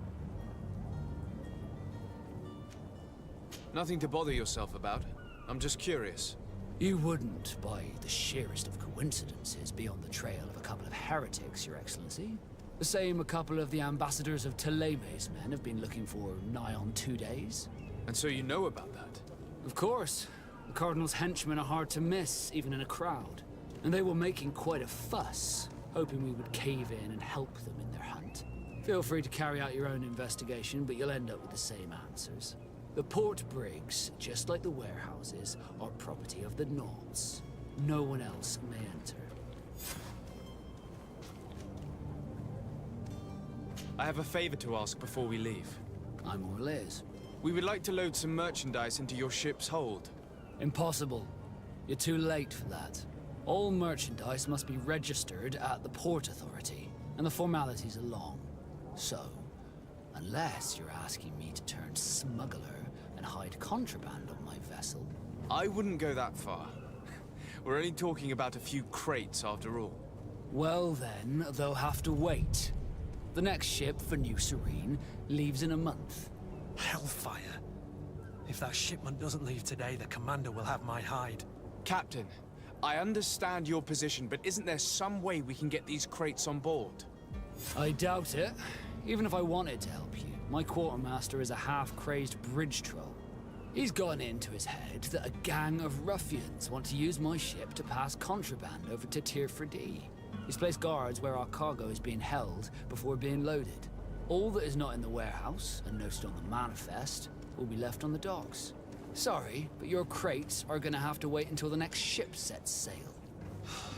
Nothing to bother yourself about. I'm just curious. You wouldn't, by the sheerest of coincidences, be on the trail of a couple of heretics, Your Excellency. The same a couple of the ambassadors of Ptolemy's men have been looking for nigh on 2 days. And so you know about that? Of course. The Cardinal's henchmen are hard to miss, even in a crowd. And they were making quite a fuss, hoping we would cave in and help them in their hunt. Feel free to carry out your own investigation, but you'll end up with the same answers. The port brigs, just like the warehouses, are property of the Nauts. No one else may enter. I have a favor to ask before we leave. I'm all ears. We would like to load some merchandise into your ship's hold. Impossible. You're too late for that. All merchandise must be registered at the Port Authority, and the formalities are long. So, unless you're asking me to turn smuggler and hide contraband on my vessel... I wouldn't go that far. We're only talking about a few crates after all. Well then, they'll have to wait. The next ship for New Serene leaves in a month. Hellfire. If that shipment doesn't leave today, the commander will have my hide. Captain, I understand your position, but isn't there some way we can get these crates on board? I doubt it. Even if I wanted to help you, my quartermaster is a half-crazed bridge troll. He's gotten into his head that a gang of ruffians want to use my ship to pass contraband over to Tierfredi. He's placed guards where our cargo is being held before being loaded. All that is not in the warehouse, and noted on the manifest, will be left on the docks. Sorry, but your crates are gonna have to wait until the next ship sets sail.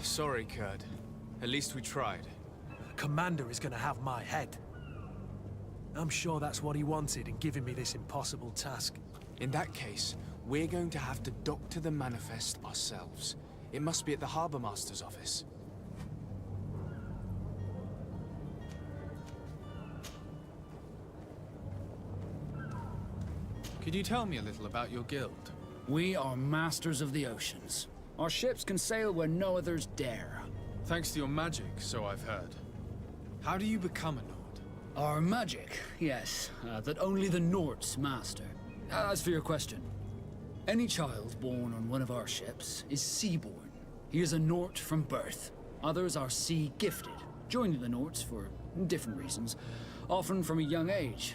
Sorry, Kurt. At least we tried. The commander is gonna have my head. I'm sure that's what he wanted in giving me this impossible task. In that case, we're going to have to doctor the manifest ourselves. It must be at the Harbour Master's office. Could you tell me a little about your guild? We are masters of the oceans. Our ships can sail where no others dare. Thanks to your magic, so I've heard. How do you become a Nord? Our magic, yes, that only the Nords master. As for your question, any child born on one of our ships is sea-born. He is a Nord from birth. Others are sea-gifted, joining the Nords for different reasons, often from a young age.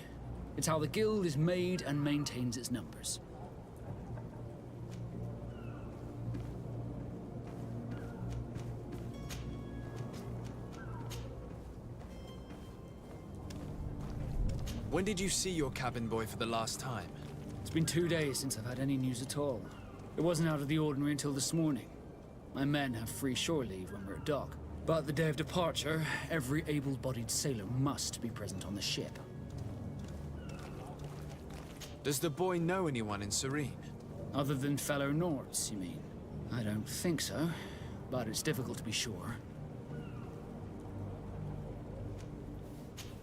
It's how the guild is made and maintains its numbers. When did you see your cabin boy for the last time? It's been 2 days since I've had any news at all. It wasn't out of the ordinary until this morning. My men have free shore leave when we're at dock. But the day of departure, every able-bodied sailor must be present on the ship. Does the boy know anyone in Serene? Other than fellow Nords, you mean? I don't think so, but it's difficult to be sure.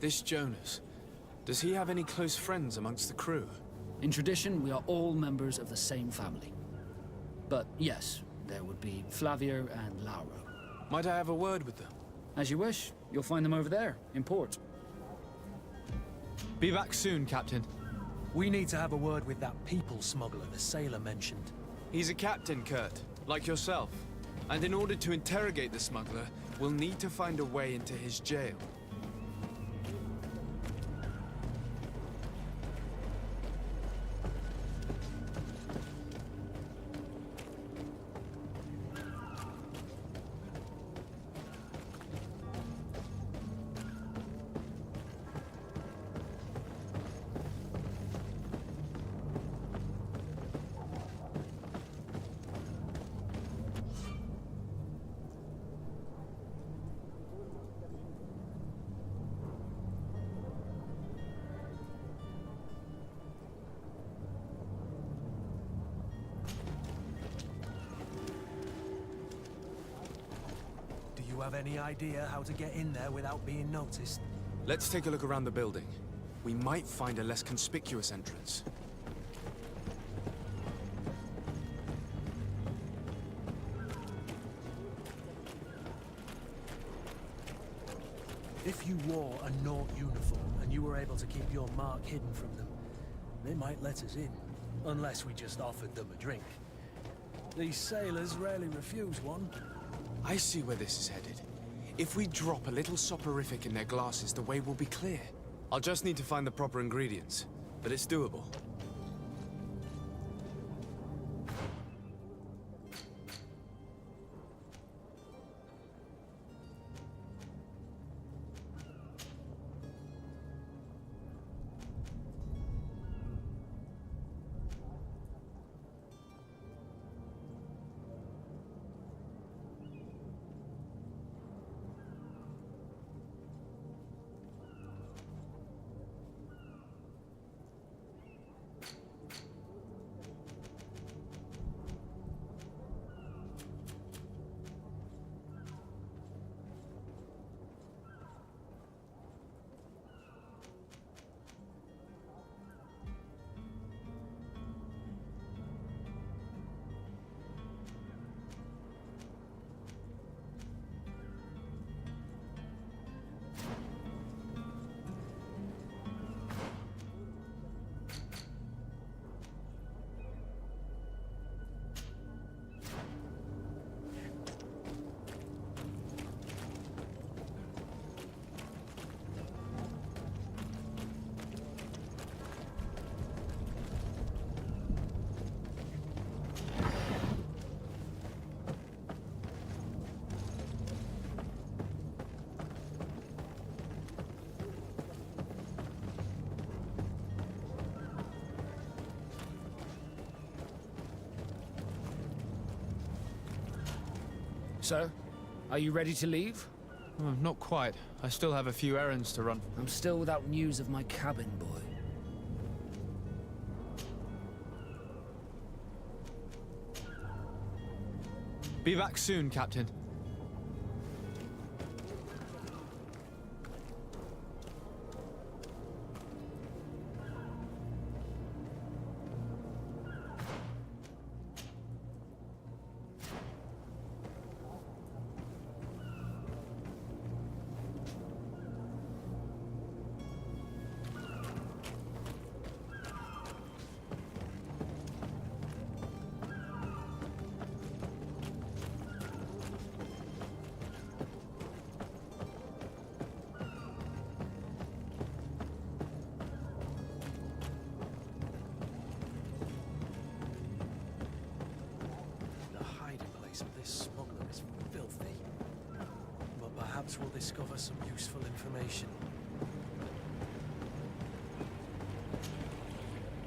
This Jonas, does he have any close friends amongst the crew? In tradition, we are all members of the same family. But yes, there would be Flavio and Lauro. Might I have a word with them? As you wish. You'll find them over there, in port. Be back soon, Captain. We need to have a word with that people smuggler the sailor mentioned. He's a captain, Kurt, like yourself. And in order to interrogate the smuggler, we'll need to find a way into his jail. Do you have any idea how to get in there without being noticed? Let's take a look around the building. We might find a less conspicuous entrance. If you wore a Nort uniform and you were able to keep your mark hidden from them, they might let us in, unless we just offered them a drink. These sailors rarely refuse one. I see where this is headed. If we drop a little soporific in their glasses, the way will be clear. I'll just need to find the proper ingredients, but it's doable. So, are you ready to leave? Not quite. I still have a few errands to run. I'm still without news of my cabin boy. Be back soon, Captain. This smuggler is filthy. But perhaps we'll discover some useful information.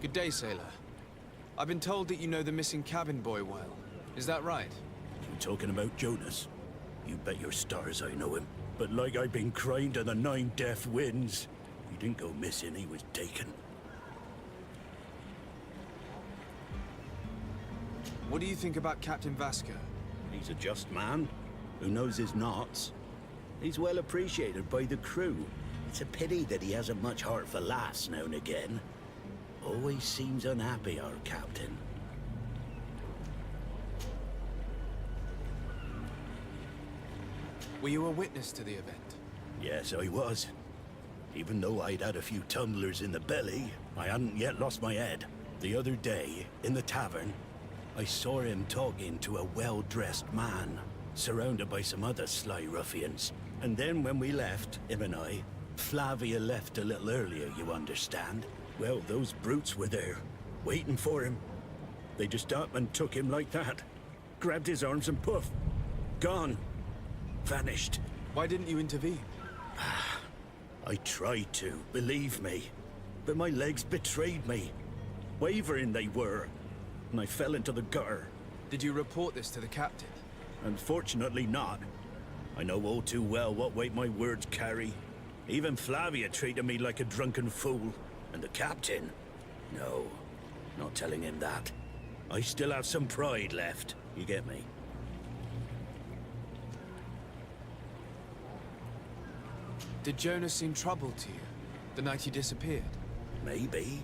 Good day, sailor. I've been told that you know the missing cabin boy well. Is that right? You talking about Jonas? You bet your stars I know him. But like I've been crying to the 9 deaf winds, he didn't go missing, he was taken. What do you think about Captain Vasco? He's a just man who knows his knots. He's well appreciated by the crew. It's a pity that he hasn't much heart for laughs now and again. Always seems unhappy, our captain. Were you a witness to the event? Yes, I was. Even though I'd had a few tumblers in the belly, I hadn't yet lost my head. The other day, in the tavern, I saw him talking to a well-dressed man, surrounded by some other sly ruffians. And then when we left, him and I, Flavia left a little earlier, you understand. Well, those brutes were there, waiting for him. They just up and took him like that. Grabbed his arms and poof, gone. Vanished. Why didn't you intervene? I tried to, believe me. But my legs betrayed me. Wavering they were. And I fell into the gutter. Did you report this to the captain? Unfortunately not. I know all too well what weight my words carry. Even Flavia treated me like a drunken fool. And the captain? No, not telling him that. I still have some pride left. You get me? Did Jonas seem troubled to you the night he disappeared? Maybe.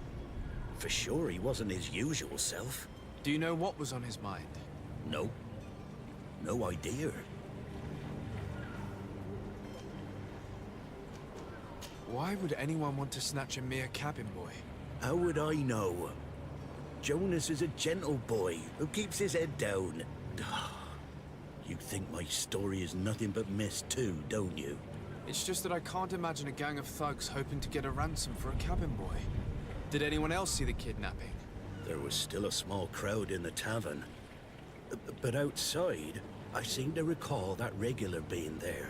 For sure he wasn't his usual self. Do you know what was on his mind? No. No idea. Why would anyone want to snatch a mere cabin boy? How would I know? Jonas is a gentle boy who keeps his head down. You think my story is nothing but mist too, don't you? It's just that I can't imagine a gang of thugs hoping to get a ransom for a cabin boy. Did anyone else see the kidnapping? There was still a small crowd in the tavern. But outside, I seem to recall that regular being there.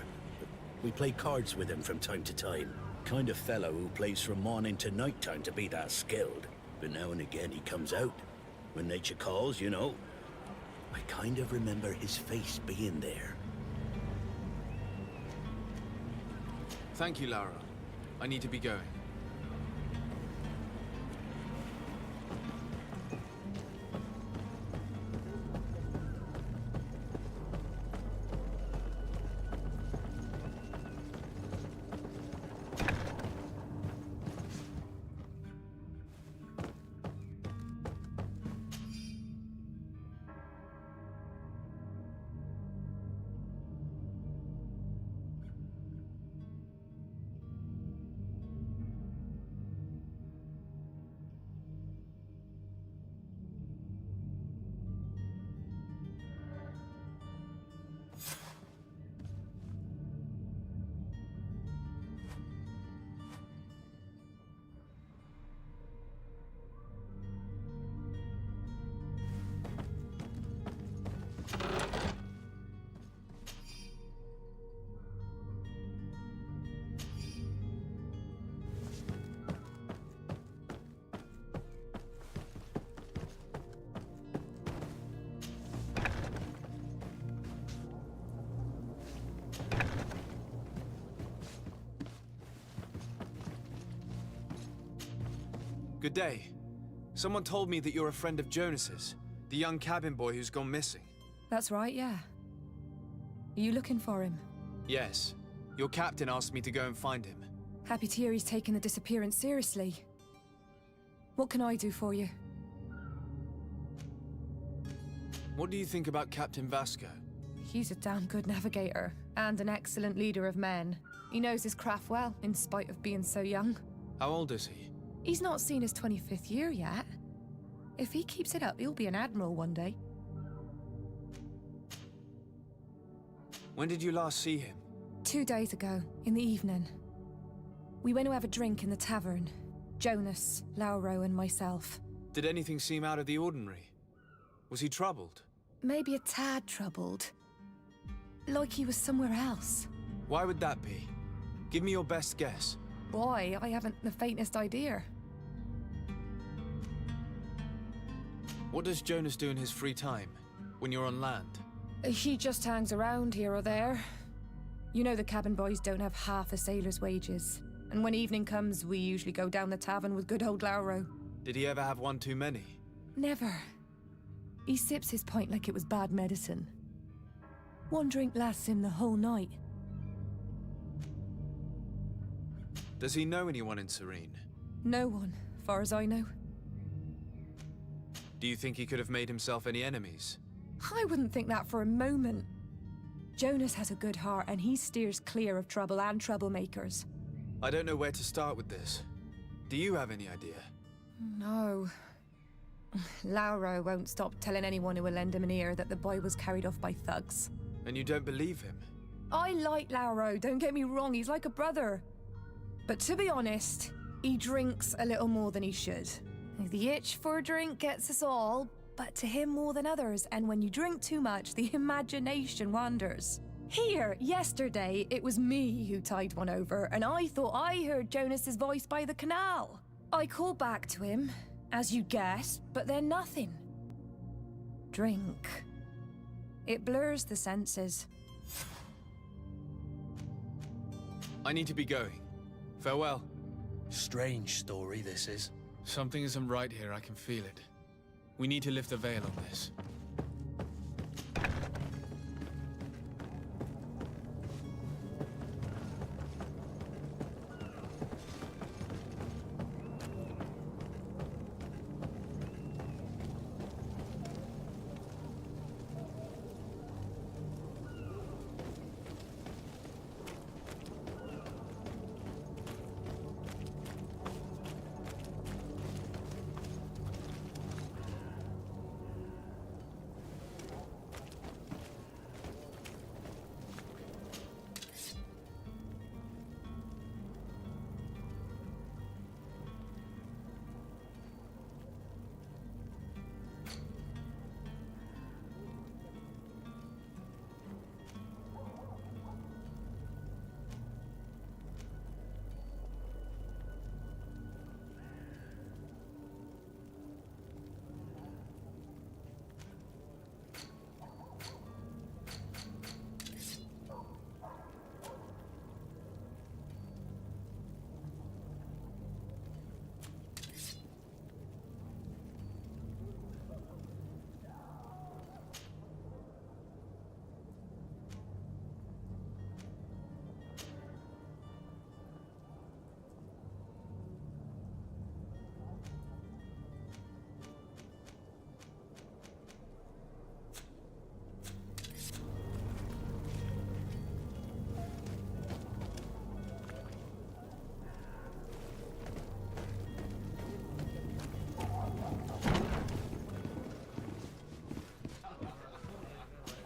We play cards with him from time to time. Kind of fellow who plays from morning to night time to be that skilled. But now and again he comes out. When nature calls, you know. I kind of remember his face being there. Thank you, Lara. I need to be going. Good day. Someone told me that you're a friend of Jonas's, the young cabin boy who's gone missing. That's right, yeah. Are you looking for him? Yes. Your captain asked me to go and find him. Happy to hear he's taken the disappearance seriously. What can I do for you? What do you think about Captain Vasco? He's a damn good navigator, and an excellent leader of men. He knows his craft well, in spite of being so young. How old is he? He's not seen his 25th year yet. If he keeps it up, he'll be an admiral one day. When did you last see him? 2 days ago, in the evening. We went to have a drink in the tavern. Jonas, Lauro, and myself. Did anything seem out of the ordinary? Was he troubled? Maybe a tad troubled. Like he was somewhere else. Why would that be? Give me your best guess. Why? I haven't the faintest idea. What does Jonas do in his free time, when you're on land? He just hangs around here or there. You know the cabin boys don't have half a sailor's wages. And when evening comes, we usually go down the tavern with good old Lauro. Did he ever have one too many? Never. He sips his pint like it was bad medicine. One drink lasts him the whole night. Does he know anyone in Serene? No one, far as I know. Do you think he could have made himself any enemies? I wouldn't think that for a moment. Jonas has a good heart and he steers clear of trouble and troublemakers. I don't know where to start with this. Do you have any idea? No. Lauro won't stop telling anyone who will lend him an ear that the boy was carried off by thugs. And you don't believe him? I like Lauro, don't get me wrong, he's like a brother. But to be honest, he drinks a little more than he should. The itch for a drink gets us all, but to him more than others, and when you drink too much, the imagination wanders. Here, yesterday, it was me who tied one over, and I thought I heard Jonas's voice by the canal. I called back to him, as you guessed, but then nothing. Drink. It blurs the senses. I need to be going. Farewell. Strange story, this is. Something isn't right here, I can feel it. We need to lift the veil on this.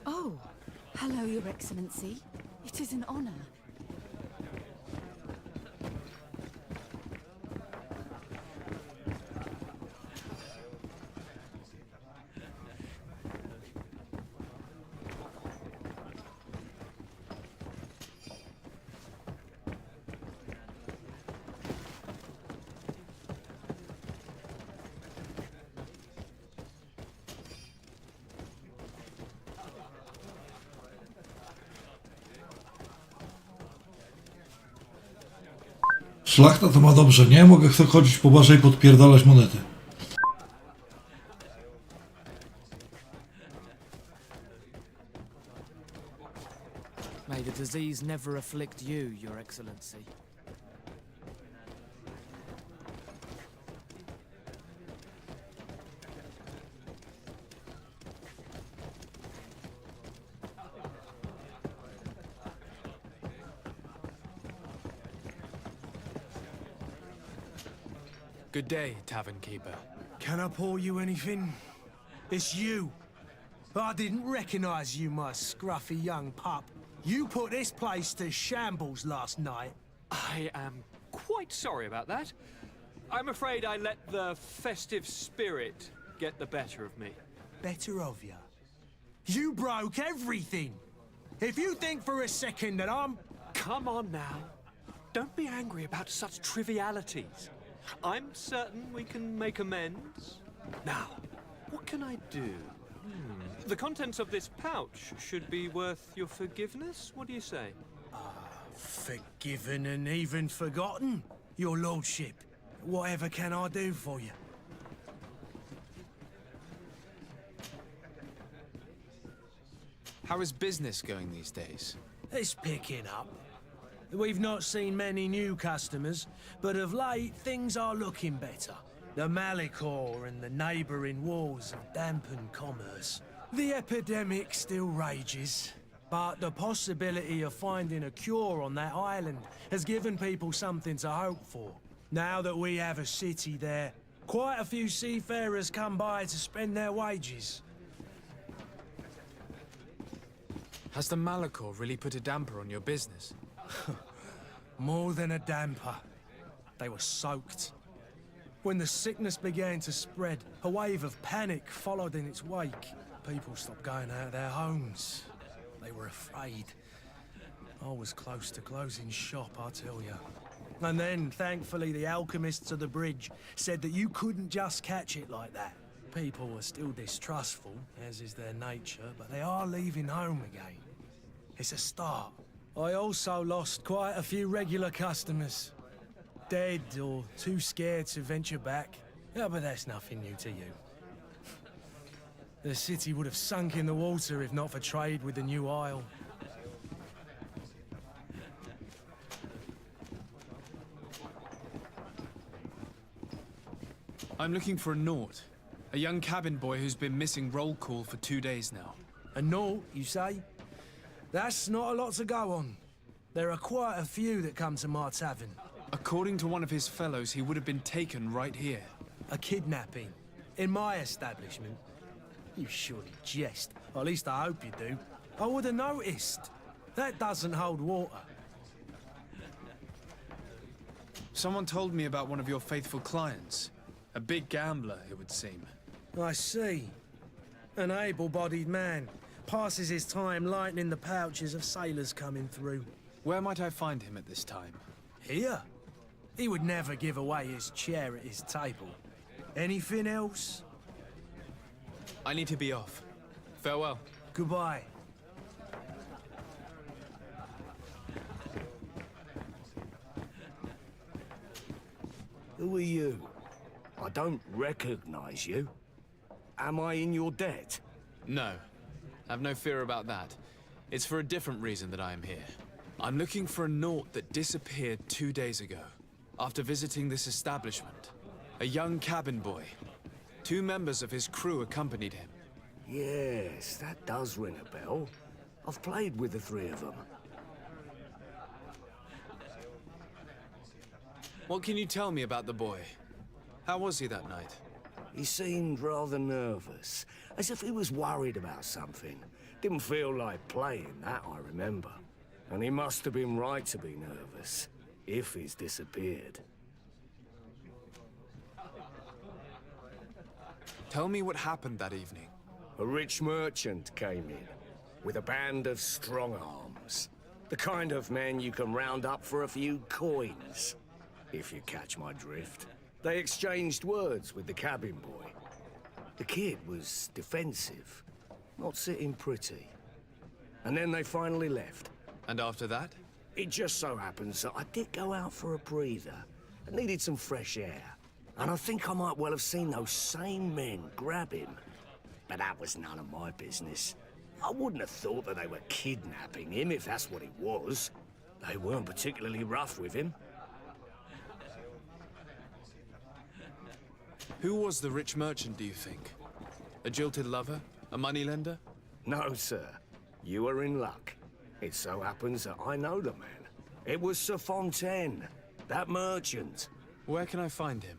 Oh, hello, Your Excellency. It is an honor. Szlachta to ma dobrze, nie? Mogę sobie chodzić po barze i podpierdalać monety. May the disease never afflict you, Your Excellency. Good day, tavern keeper. Can I pour you anything? It's you. I didn't recognize you, my scruffy young pup. You put this place to shambles last night. I am quite sorry about that. I'm afraid I let the festive spirit get the better of me. Better of you? You broke everything. If you think for a second that I'm... Come on now. Don't be angry about such trivialities. I'm certain we can make amends. Now, What can I do? The contents of this pouch should be worth your forgiveness. What do you say? Forgiven and even forgotten, your lordship. Whatever can I do for you? How is business going these days? It's picking up. We've not seen many new customers, but of late things are looking better. The Malicor and the neighbouring wars have dampened commerce. The epidemic still rages, but the possibility of finding a cure on that island has given people something to hope for. Now that we have a city there, quite a few seafarers come by to spend their wages. Has the Malicor really put a damper on your business? More than a damper. They were soaked. When the sickness began to spread, a wave of panic followed in its wake. People stopped going out of their homes. They were afraid. I was close to closing shop, I tell you. And then, thankfully, the alchemists of the bridge said that you couldn't just catch it like that. People are still distrustful, as is their nature, but they are leaving home again. It's a start. I also lost quite a few regular customers. Dead or too scared to venture back. Yeah, but that's nothing new to you. The city would have sunk in the water if not for trade with the new isle. I'm looking for a Naut. A young cabin boy who's been missing roll call for 2 days now. A Naut, you say? That's not a lot to go on. There are quite a few that come to my tavern. According to one of his fellows, he would have been taken right here. A kidnapping? In my establishment? You surely jest. Or at least I hope you do. I would have noticed. That doesn't hold water. Someone told me about one of your faithful clients. A big gambler, it would seem. I see. An able-bodied man. Passes his time lightening the pouches of sailors coming through. Where might I find him at this time? Here? He would never give away his chair at his table. Anything else? I need to be off. Farewell. Goodbye. Who are you? I don't recognize you. Am I in your debt? No. Have no fear about that. It's for a different reason that I am here. I'm looking for a Naut that disappeared 2 days ago, after visiting this establishment. A young cabin boy. 2 members of his crew accompanied him. Yes, that does ring a bell. I've played with the 3 of them. What can you tell me about the boy? How was he that night? He seemed rather nervous, as if he was worried about something. Didn't feel like playing, that I remember. And he must have been right to be nervous, if he's disappeared. Tell me what happened that evening. A rich merchant came in, with a band of strong arms. The kind of men you can round up for a few coins, if you catch my drift. They exchanged words with the cabin boy. The kid was defensive, not sitting pretty. And then they finally left. And after that? It just so happens that I did go out for a breather. I needed some fresh air. And I think I might well have seen those same men grab him. But that was none of my business. I wouldn't have thought that they were kidnapping him, if that's what it was. They weren't particularly rough with him. Who was the rich merchant, do you think? A jilted lover? A moneylender? No, sir. You are in luck. It so happens that I know the man. It was Sir Fontaine, that merchant. Where can I find him?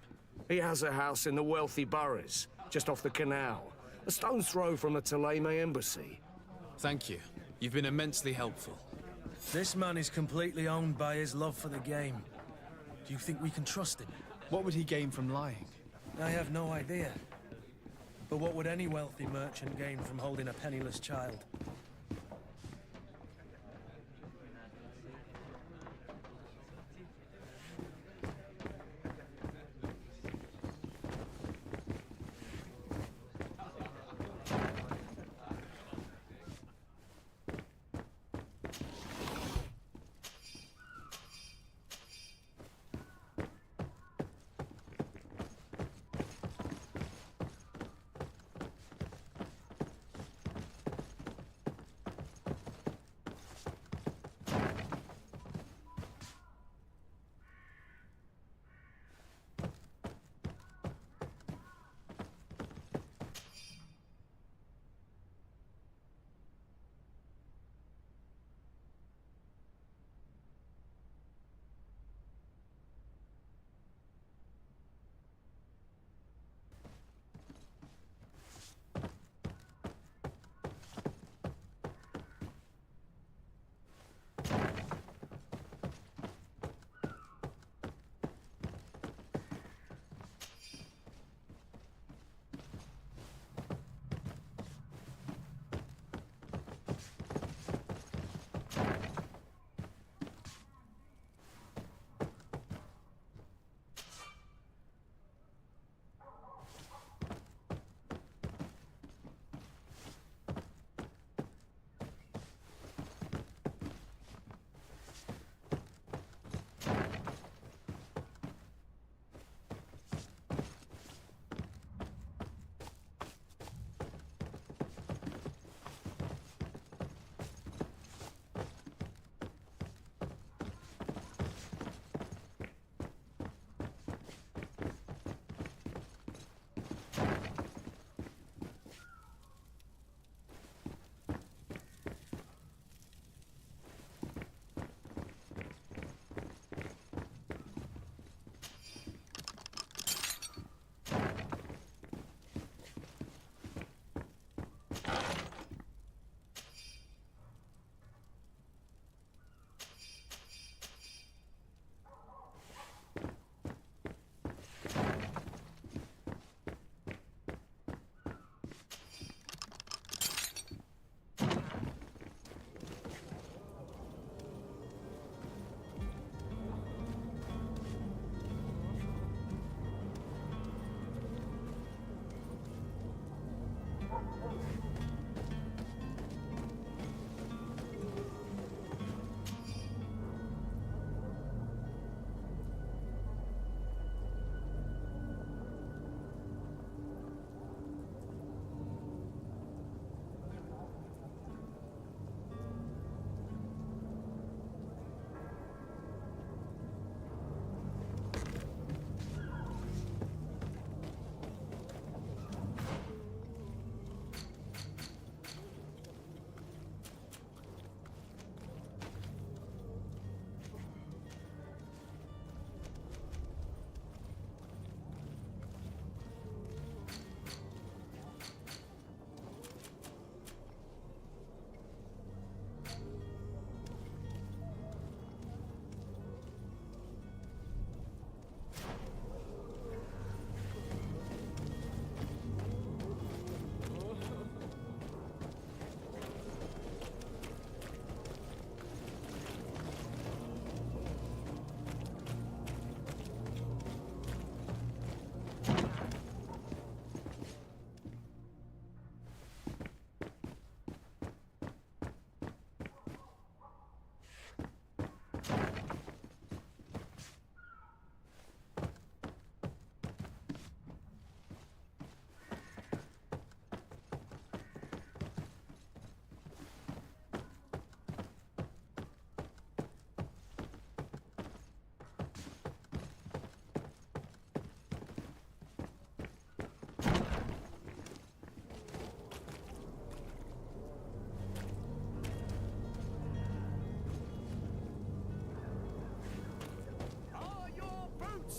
He has a house in the wealthy boroughs, just off the canal. A stone's throw from the Thélème embassy. Thank you. You've been immensely helpful. This man is completely owned by his love for the game. Do you think we can trust him? What would he gain from lying? I have no idea. But what would any wealthy merchant gain from holding a penniless child?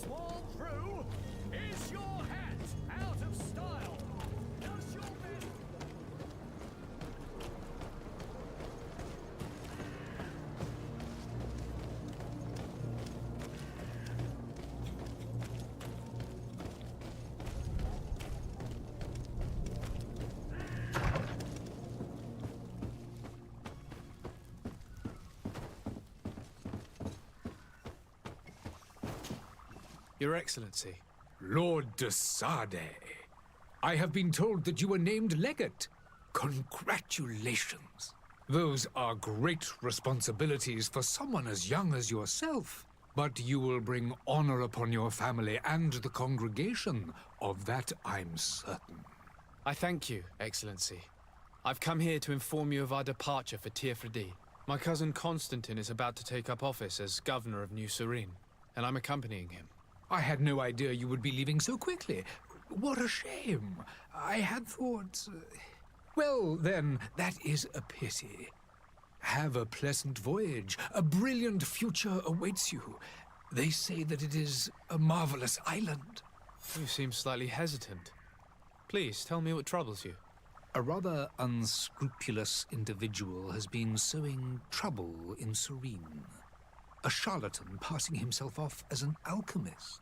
small crew? Is your hat out of style? Does your best... Your Excellency. Lord de Sade, I have been told that you were named legate. Congratulations. Those are great responsibilities for someone as young as yourself. But you will bring honor upon your family and the congregation. Of that I'm certain. I thank you, Excellency. I've come here to inform you of our departure for Tierfredi. My cousin Constantine is about to take up office as governor of New Serene, and I'm accompanying him. I had no idea you would be leaving so quickly. What a shame. I had thought... Well, then, that is a pity. Have a pleasant voyage. A brilliant future awaits you. They say that it is a marvelous island. You seem slightly hesitant. Please, tell me what troubles you. A rather unscrupulous individual has been sowing trouble in Serene. A charlatan passing himself off as an alchemist.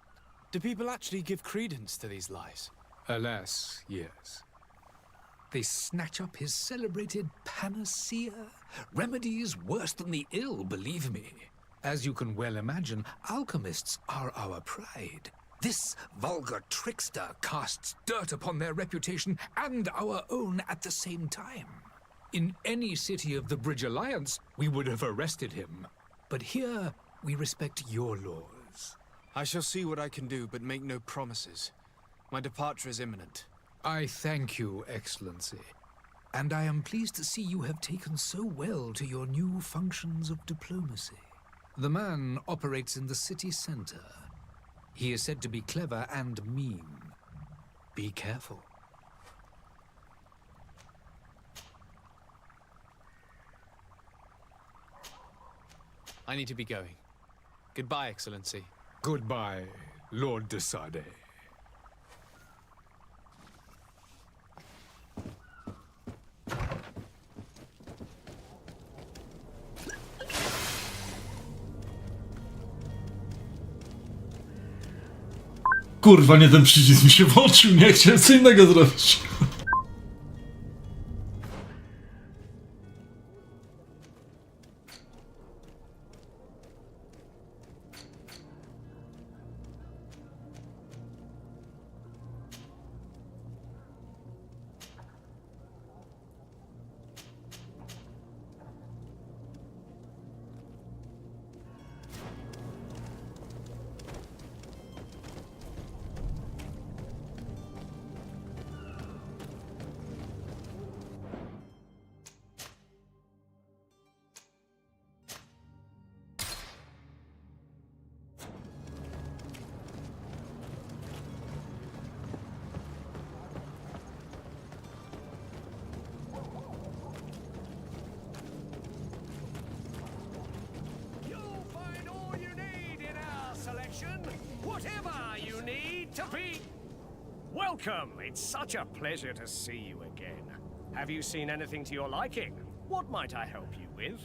Do people actually give credence to these lies? Alas, yes. They snatch up his celebrated panacea. Remedies worse than the ill, believe me. As you can well imagine, alchemists are our pride. This vulgar trickster casts dirt upon their reputation and our own at the same time. In any city of the Bridge Alliance, we would have arrested him. But here, we respect your laws. I shall see what I can do, but make no promises. My departure is imminent. I thank you, Excellency. And I am pleased to see you have taken so well to your new functions of diplomacy. The man operates in the city center. He is said to be clever and mean. Be careful. I need to be going. Goodbye, Excellency. Goodbye, Lord de Sade. Kurwa, nie ten przycisk mi się włączył, nie chciałem co innego zrobić. Whatever you need to be... Welcome! It's such a pleasure to see you again. Have you seen anything to your liking? What might I help you with?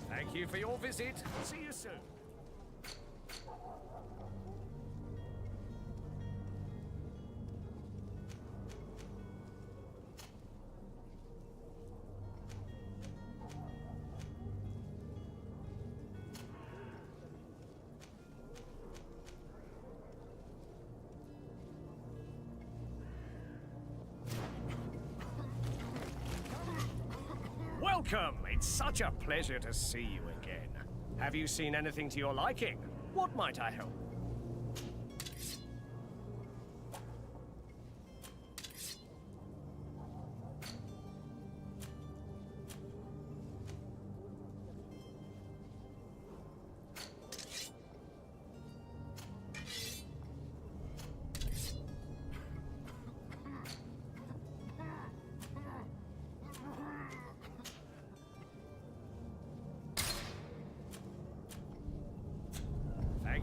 Thank you for your visit. See you soon. Welcome! It's such a pleasure to see you again. Have you seen anything to your liking? What might I help?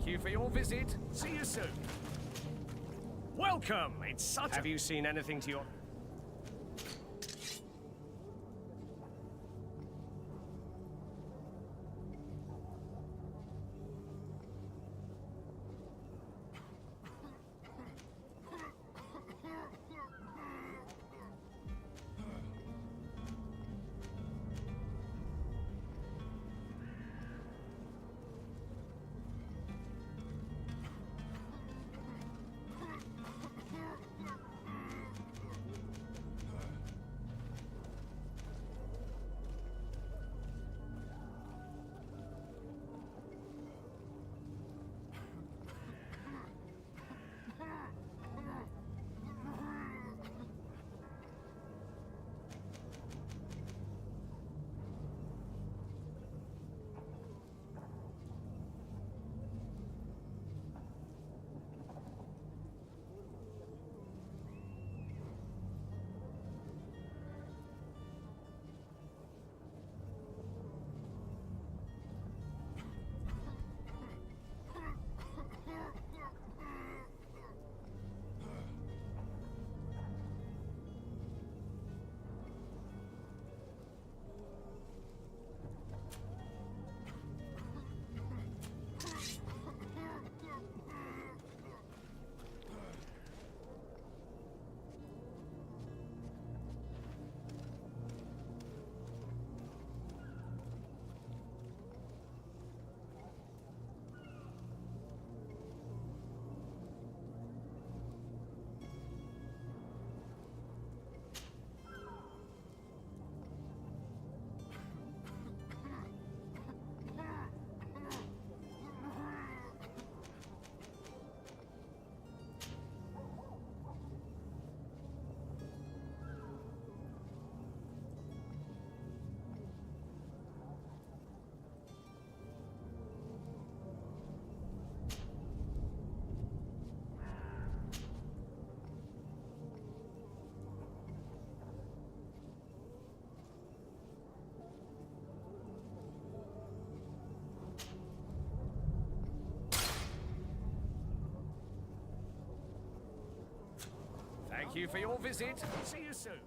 Thank you for your visit. See you soon. Welcome! It's such Have you seen anything to your... Thank you for your visit. See you soon.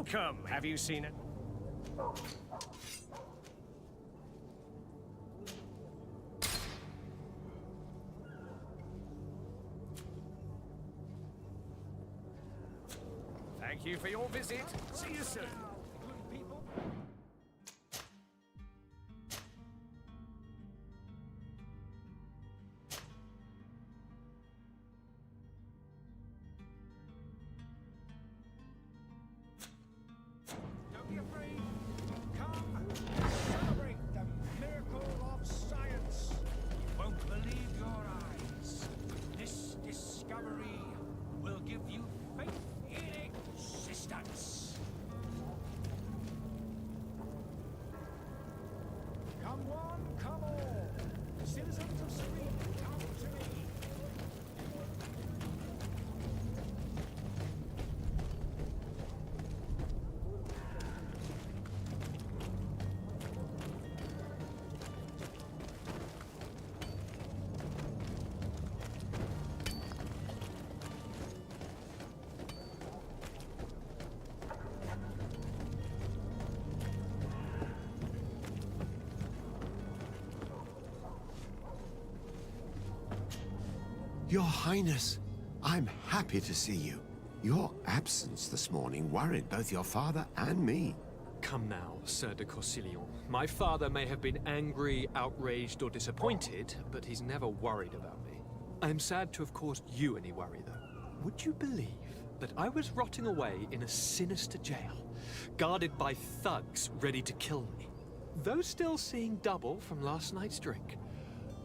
Welcome! Have you seen it? Thank you for your visit. See you soon. Don't be afraid. Come, celebrate the miracle of science. You won't believe your eyes. This discovery will give you faith in existence. Come one, come all. Citizens of Serene, come to me. Your Highness, I'm happy to see you. Your absence this morning worried both your father and me. Come now, Sir de Corsilion. My father may have been angry, outraged, or disappointed, but he's never worried about me. I am sad to have caused you any worry, though. Would you believe that I was rotting away in a sinister jail, guarded by thugs ready to kill me? Though still seeing double from last night's drink,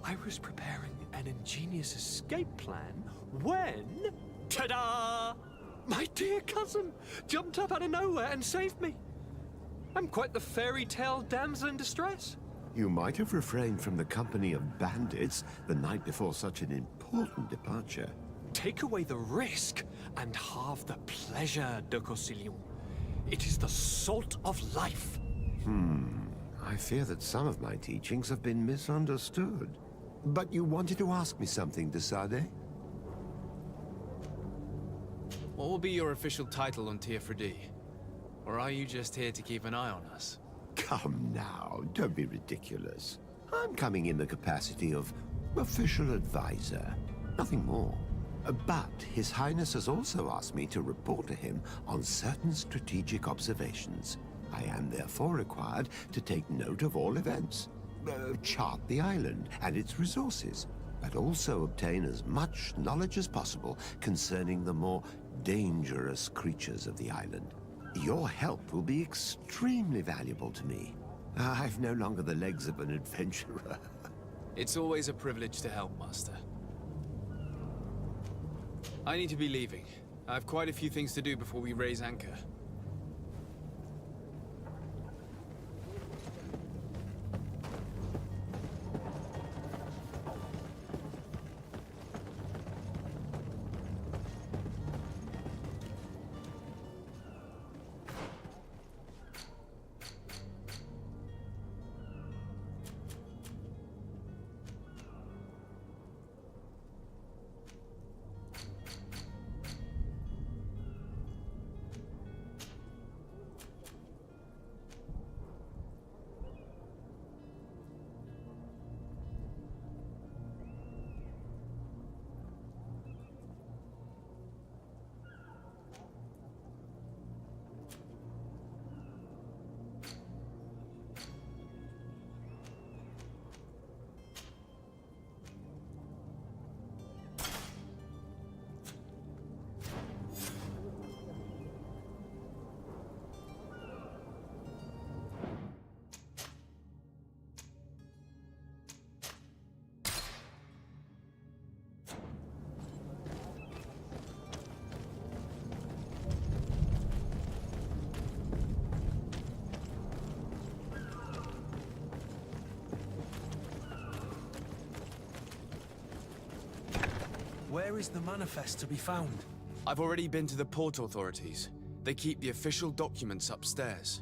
I was preparing an ingenious escape plan when... Ta-da! My dear cousin jumped up out of nowhere and saved me. I'm quite the fairy tale damsel in distress. You might have refrained from the company of bandits the night before such an important departure. Take away the risk and halve the pleasure, de Corsilion. It is the salt of life. I fear that some of my teachings have been misunderstood. But you wanted to ask me something, de Sade? What will be your official title on Tierfredi? Or are you just here to keep an eye on us? Come now, don't be ridiculous. I'm coming in the capacity of official advisor, nothing more. But His Highness has also asked me to report to him on certain strategic observations. I am therefore required to take note of all events, chart the island and its resources, but also obtain as much knowledge as possible concerning the more dangerous creatures of the island. Your help will be extremely valuable to me. I've no longer the legs of an adventurer. It's always a privilege to help, Master. I need to be leaving. I have quite a few things to do before we raise anchor. Where is the manifest to be found? I've already been to the port authorities. They keep the official documents upstairs.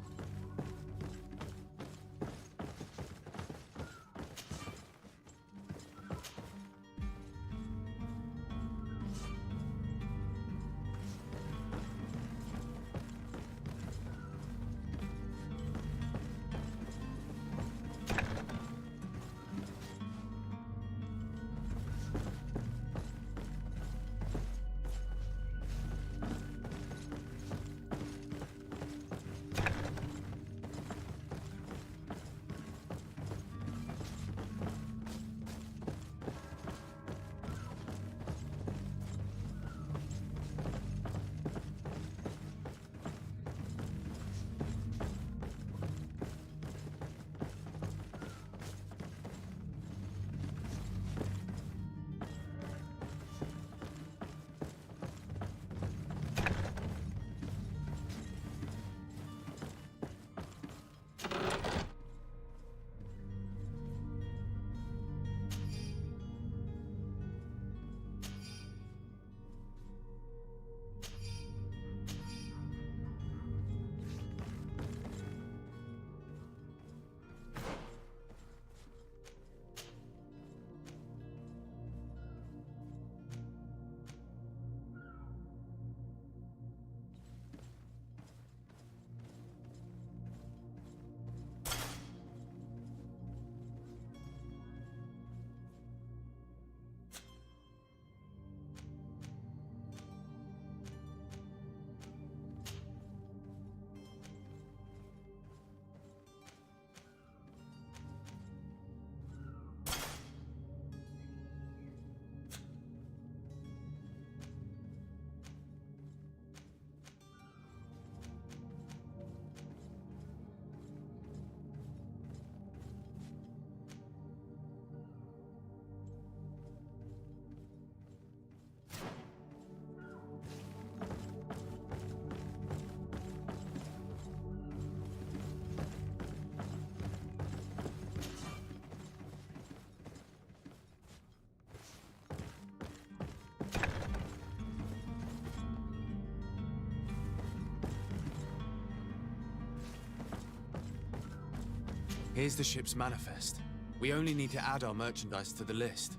Here's the ship's manifest. We only need to add our merchandise to the list.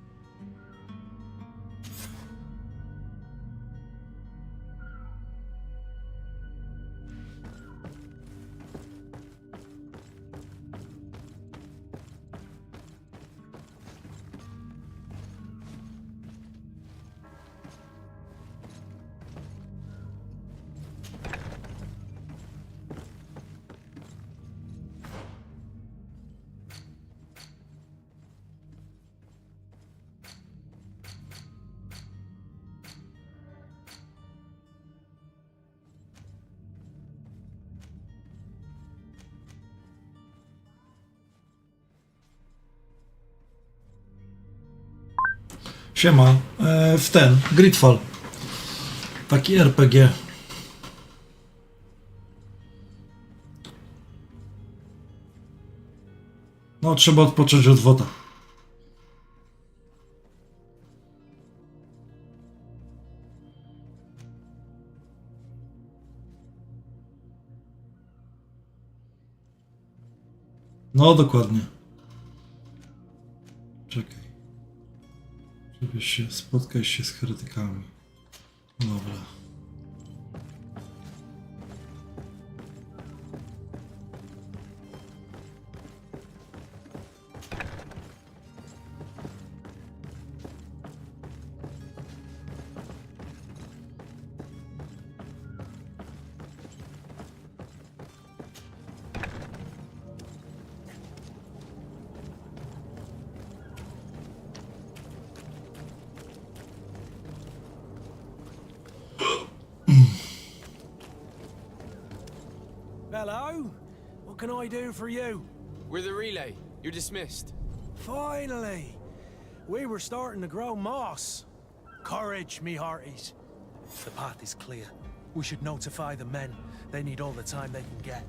Siema, w ten, GreedFall. Taki RPG. No, trzeba odpocząć od WOTA. No, dokładnie. Czekaj. Żebyś się spotkał się z heretykami. Dobra. Hello? What can I do for you? We're the relay. You're dismissed. Finally! We were starting to grow moss. Courage, me hearties. The path is clear. We should notify the men. They need all the time they can get.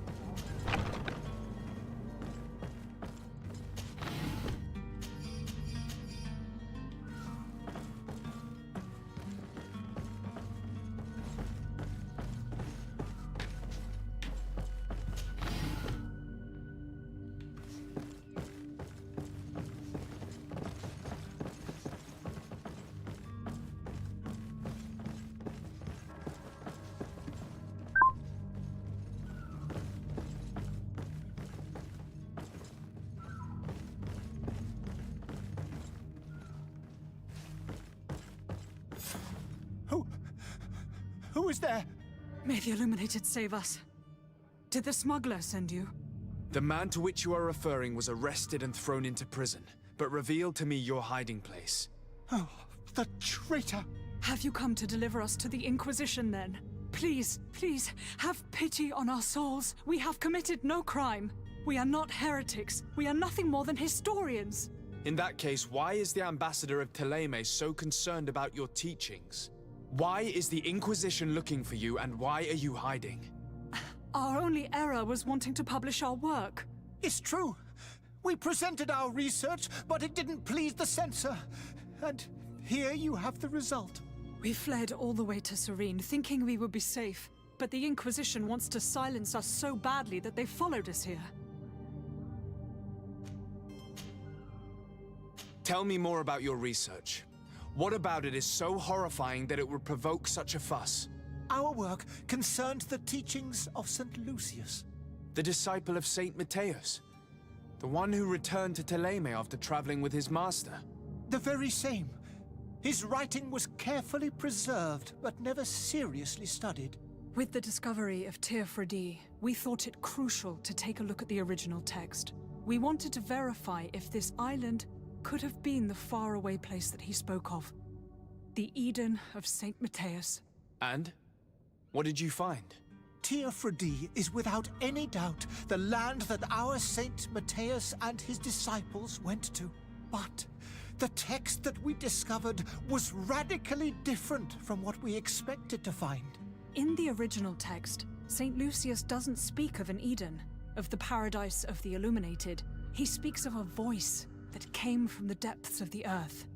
Who is there? May the Illuminated save us. Did the smuggler send you? The man to which you are referring was arrested and thrown into prison, but revealed to me your hiding place. Oh, the traitor! Have you come to deliver us to the Inquisition, then? Please, please, have pity on our souls. We have committed no crime. We are not heretics. We are nothing more than historians. In that case, why is the ambassador of Teleme so concerned about your teachings? Why is the Inquisition looking for you, and why are you hiding? Our only error was wanting to publish our work. It's true. We presented our research, but it didn't please the censor. And here you have the result. We fled all the way to Serene, thinking we would be safe. But the Inquisition wants to silence us so badly that they followed us here. Tell me more about your research. What about it is so horrifying that it would provoke such a fuss? Our work concerned the teachings of St. Lucius. The disciple of Saint Matthias? The one who returned to Teleme after traveling with his master? The very same. His writing was carefully preserved, but never seriously studied. With the discovery of Tierfredi, we thought it crucial to take a look at the original text. We wanted to verify if this island could have been the faraway place that he spoke of. The Eden of Saint Matthias. And? What did you find? Tierfredi is without any doubt the land that our Saint Matthias and his disciples went to. But the text that we discovered was radically different from what we expected to find. In the original text, Saint Lucius doesn't speak of an Eden, of the paradise of the illuminated. He speaks of a voice that came from the depths of the earth,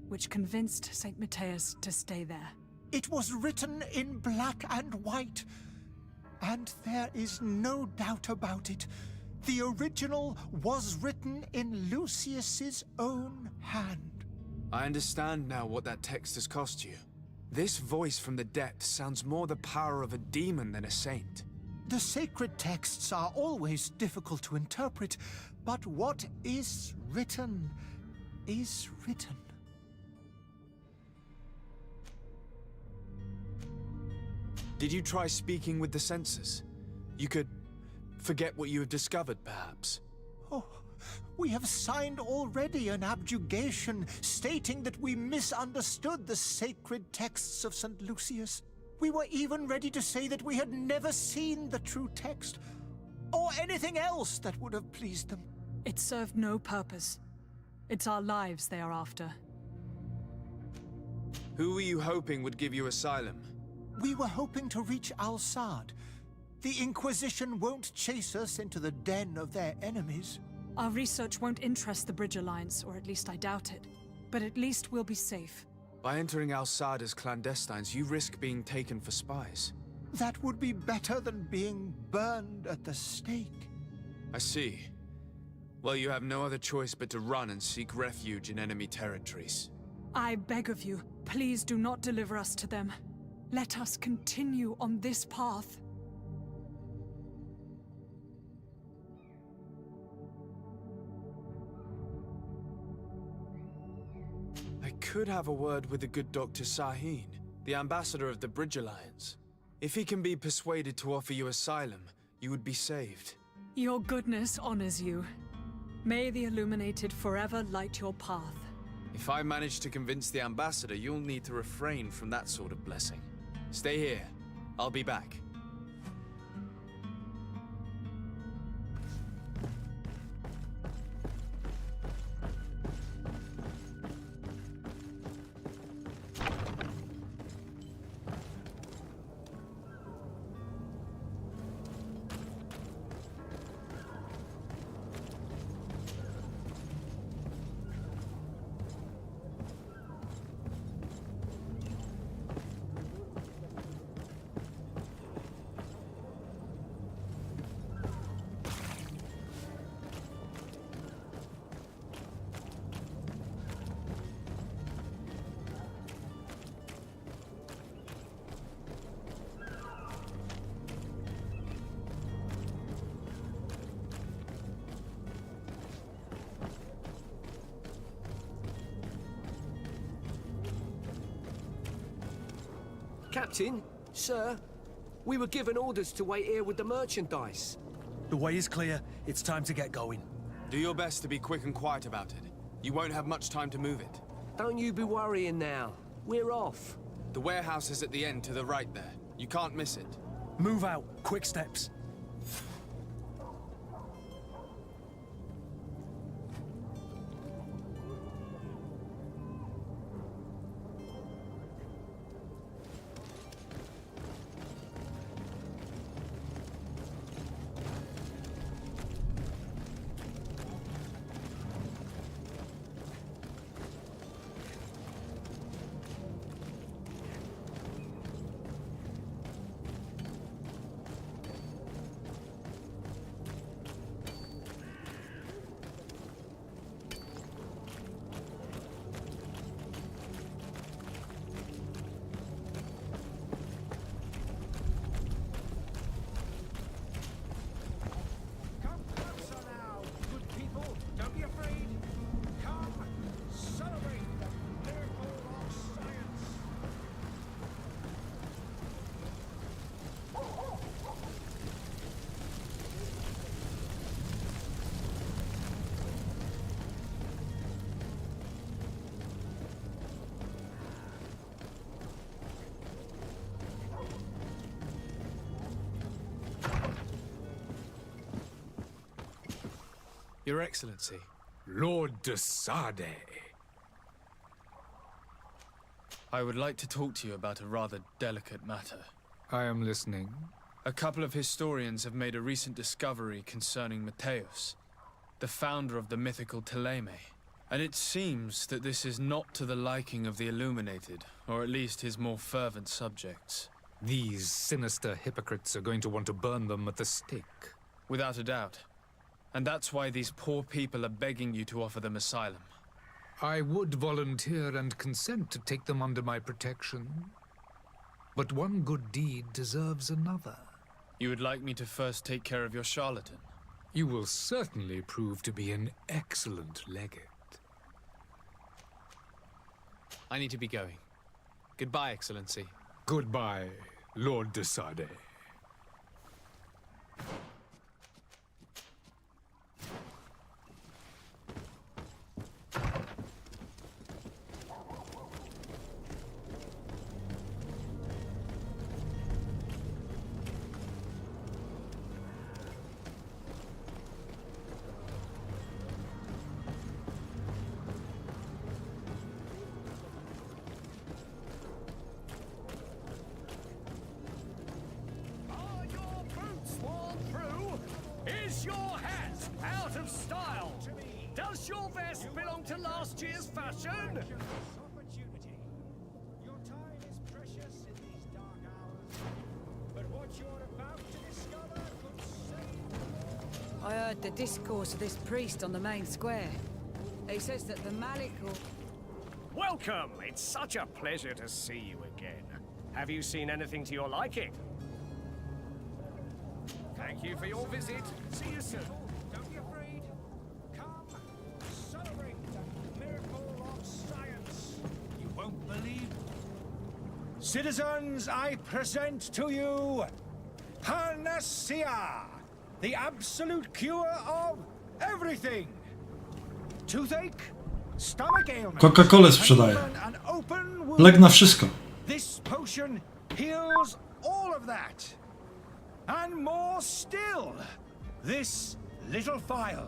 which convinced Saint Matthias to stay there. It was written in black and white, and there is no doubt about it. The original was written in Lucius's own hand. I understand now what that text has cost you. This voice from the depths sounds more the power of a demon than a saint. The sacred texts are always difficult to interpret, but what is written is written. Did you try speaking with the senses? You could forget what you have discovered, perhaps. Oh, we have signed already an abjugation stating that we misunderstood the sacred texts of St. Lucius. We were even ready to say that we had never seen the true text, or anything else that would have pleased them. It served no purpose. It's our lives they are after. Who were you hoping would give you asylum? We were hoping to reach Al-Sad. The Inquisition won't chase us into the den of their enemies. Our research won't interest the Bridge Alliance, or at least I doubt it. But at least we'll be safe. By entering Al-Sad as clandestines, you risk being taken for spies. That would be better than being burned at the stake. I see. Well, you have no other choice but to run and seek refuge in enemy territories. I beg of you, please do not deliver us to them. Let us continue on this path. I could have a word with the good Dr. Sahin, the ambassador of the Bridge Alliance. If he can be persuaded to offer you asylum, you would be saved. Your goodness honors you. May the Illuminated forever light your path. If I manage to convince the ambassador, you'll need to refrain from that sort of blessing. Stay here. I'll be back. Captain, sir, we were given orders to wait here with the merchandise. The way is clear. It's time to get going. Do your best to be quick and quiet about it. You won't have much time to move it. Don't you be worrying now. We're off. The warehouse is at the end to the right there. You can't miss it. Move out. Quick steps. Your Excellency. Lord de Sade. I would like to talk to you about a rather delicate matter. I am listening. A couple of historians have made a recent discovery concerning Matthäus, the founder of the mythical Teleme. And it seems that this is not to the liking of the Illuminated, or at least his more fervent subjects. These sinister hypocrites are going to want to burn them at the stake. Without a doubt. And that's why these poor people are begging you to offer them asylum. I would volunteer and consent to take them under my protection. But one good deed deserves another. You would like me to first take care of your charlatan? You will certainly prove to be an excellent legate. I need to be going. Goodbye, Excellency. Goodbye, Lord de Sade. Are your boots worn through? Is your hat out of style? Does your vest belong to last year's fashion? Your time is precious in these dark hours. But what you're about to discover could save. I heard the discourse of this priest on the main square. He says that the Malikor... Welcome! It's such a pleasure to see you again. Have you seen anything to your liking? Thank you for your visit. See you soon. Don't be afraid. Come, celebrate the miracle of science. You won't believe. Citizens, I present to you Panacea, the absolute cure of everything. Toothache, stomach ailment, Coca-Colę sprzedaje. an open wound. Lek na wszystko. This potion heals all of that. And more still. This little phial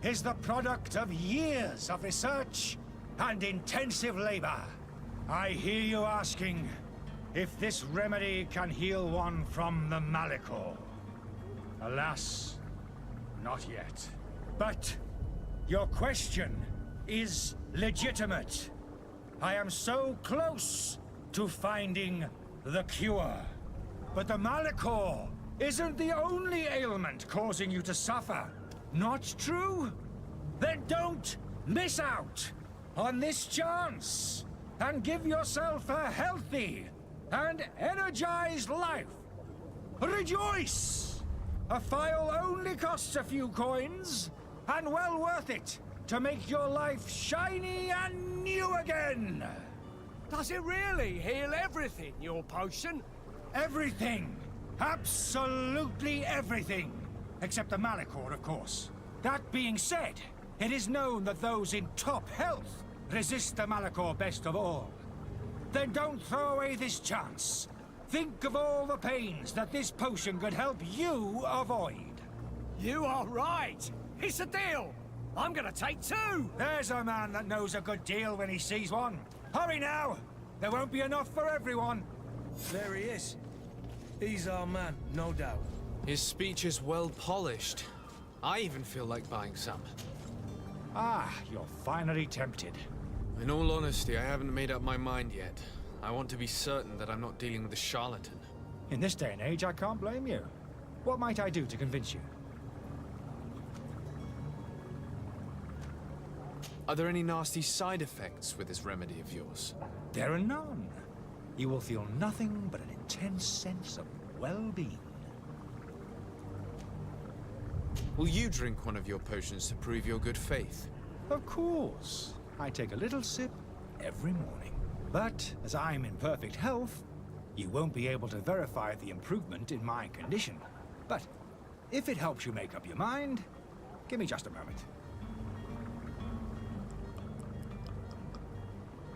is the product of years of research and intensive labor. I hear you asking if this remedy can heal one from the Malikor. Alas, not yet. But your question is legitimate. I am so close to finding the cure. But the Malikor isn't the only ailment causing you to suffer. Not true? Then don't miss out on this chance and give yourself a healthy and energized life. Rejoice! A phial only costs a few coins, and well worth it to make your life shiny and new again. Does it really heal everything, your potion? Everything. Absolutely everything. Except the Malikor, of course. That being said, it is known that those in top health resist the Malikor best of all. Then don't throw away this chance. Think of all the pains that this potion could help you avoid. You are right. It's a deal. I'm gonna take two. There's a man that knows a good deal when he sees one. Hurry now. There won't be enough for everyone. There he is. He's our man, no doubt. His speech is well polished. I even feel like buying some. Ah, you're finally tempted. In all honesty, I haven't made up my mind yet. I want to be certain that I'm not dealing with a charlatan. In this day and age, I can't blame you. What might I do to convince you? Are there any nasty side effects with this remedy of yours? There are none. You will feel nothing but an intense sense of well-being. Will you drink one of your potions to prove your good faith? Of course. I take a little sip every morning. But as I'm in perfect health, you won't be able to verify the improvement in my condition. But if it helps you make up your mind, give me just a moment.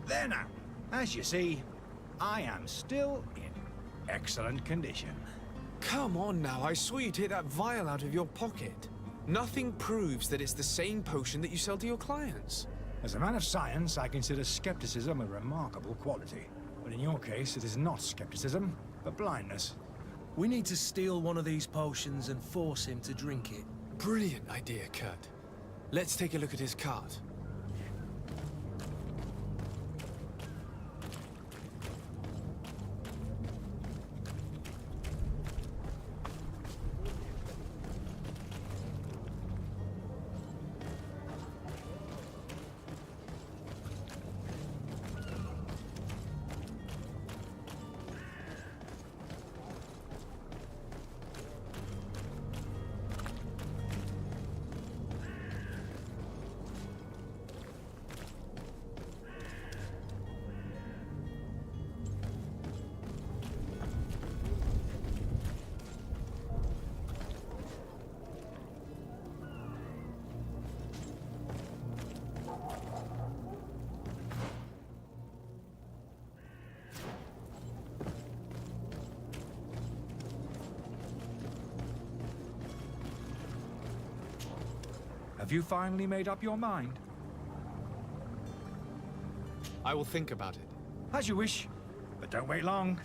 There now. As you see, I am still in excellent condition. Come on now, I swear you take that vial out of your pocket. Nothing proves that it's the same potion that you sell to your clients. As a man of science, I consider skepticism a remarkable quality. But in your case, it is not skepticism, but blindness. We need to steal one of these potions and force him to drink it. Brilliant idea, Kurt. Let's take a look at his cart. Have you finally made up your mind? I will think about it. As you wish, but don't wait long.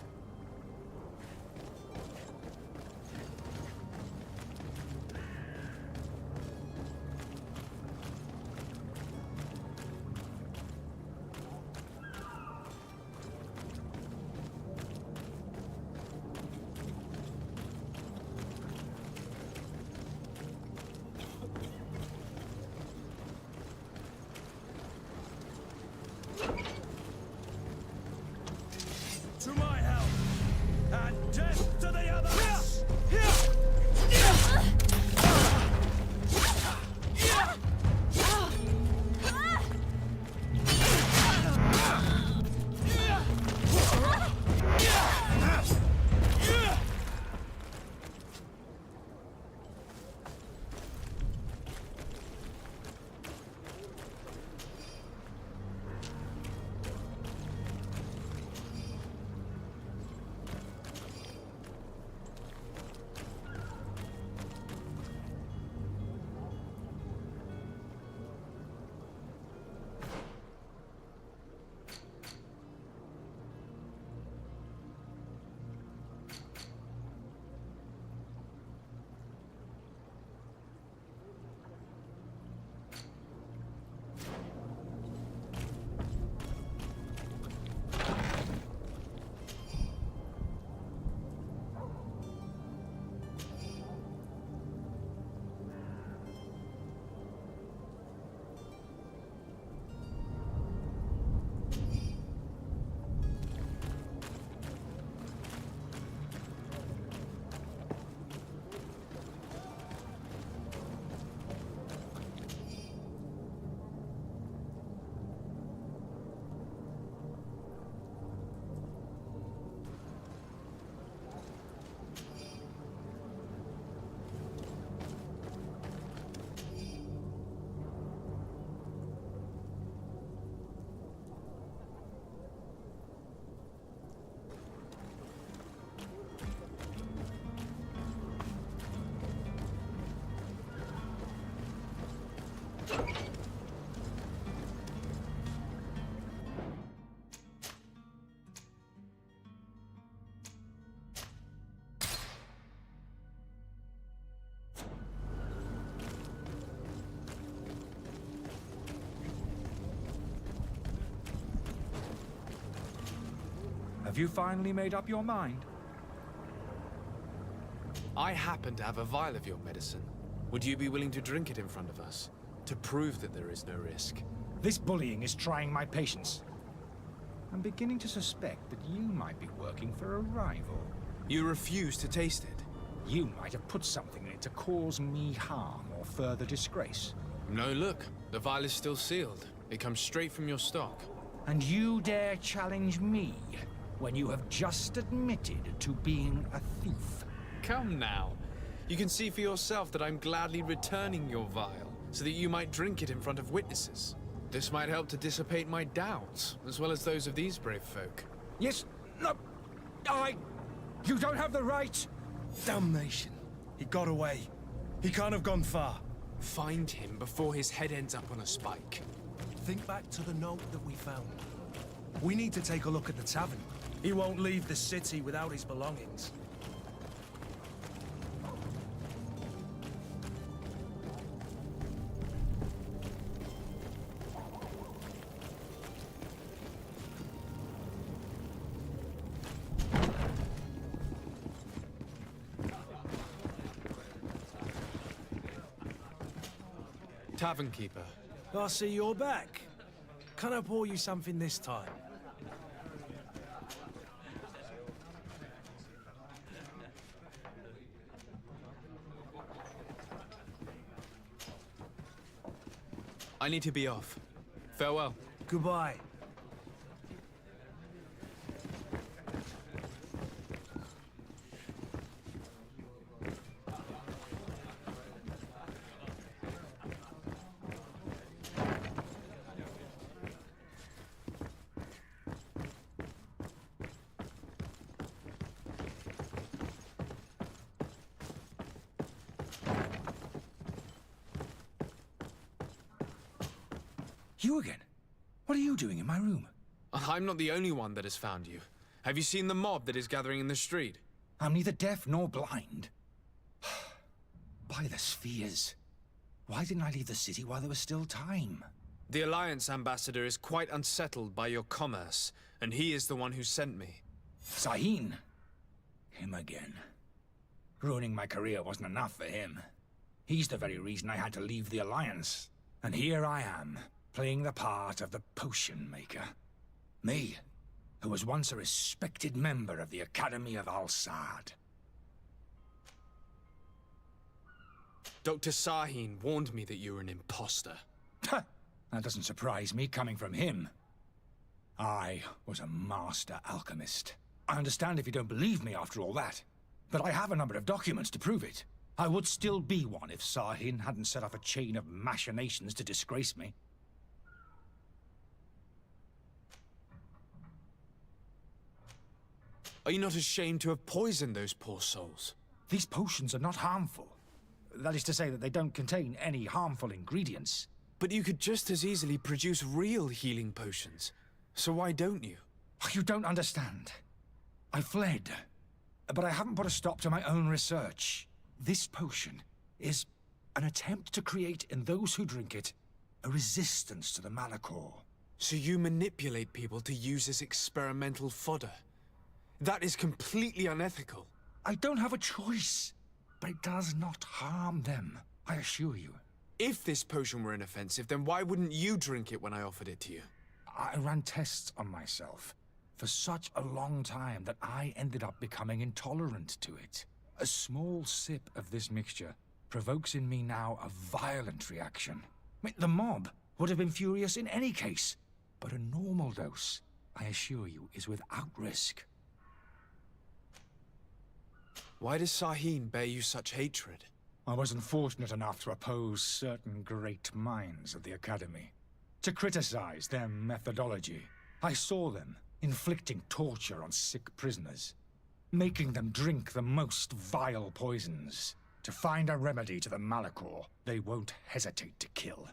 To my help, and death to the others! Have you finally made up your mind? I happen to have a vial of your medicine. Would you be willing to drink it in front of us? To prove that there is no risk? This bullying is trying my patience. I'm beginning to suspect that you might be working for a rival. You refuse to taste it? You might have put something in it to cause me harm or further disgrace. No, look. The vial is still sealed. It comes straight from your stock. And you dare challenge me when you have just admitted to being a thief? Come now. You can see for yourself that I'm gladly returning your vial, so that you might drink it in front of witnesses. This might help to dissipate my doubts, as well as those of these brave folk. Yes, no, you don't have the right. Damnation. He got away. He can't have gone far. Find him before his head ends up on a spike. Think back to the note that we found. We need to take a look at the tavern. He won't leave the city without his belongings. Tavern keeper. I see you're back. Can I pour you something this time? I need to be off. Farewell. Goodbye. You again? What are you doing in my room? I'm not the only one that has found you. Have you seen the mob that is gathering in the street? I'm neither deaf nor blind. By the spheres. Why didn't I leave the city while there was still time? The Alliance ambassador is quite unsettled by your commerce, and he is the one who sent me. Sahin? Him again. Ruining my career wasn't enough for him. He's the very reason I had to leave the Alliance. And here I am, playing the part of the potion maker. Me, who was once a respected member of the Academy of Al-Sad. Dr. Sahin warned me that you were an imposter. That doesn't surprise me, coming from him. I was a master alchemist. I understand if you don't believe me after all that, but I have a number of documents to prove it. I would still be one if Sahin hadn't set off a chain of machinations to disgrace me. Are you not ashamed to have poisoned those poor souls? These potions are not harmful. That is to say that they don't contain any harmful ingredients. But you could just as easily produce real healing potions. So why don't you? You don't understand. I fled, but I haven't put a stop to my own research. This potion is an attempt to create in those who drink it a resistance to the Malachor. So you manipulate people to use as experimental fodder? That is completely unethical. I don't have a choice, but it does not harm them, I assure you. If this potion were inoffensive, then why wouldn't you drink it when I offered it to you? I ran tests on myself for such a long time that I ended up becoming intolerant to it. A small sip of this mixture provokes in me now a violent reaction. The mob would have been furious in any case, but a normal dose, I assure you, is without risk. Why does Sahin bear you such hatred? I wasn't fortunate enough to oppose certain great minds of the Academy, to criticize their methodology. I saw them inflicting torture on sick prisoners, making them drink the most vile poisons. To find a remedy to the Malachor, they won't hesitate to kill.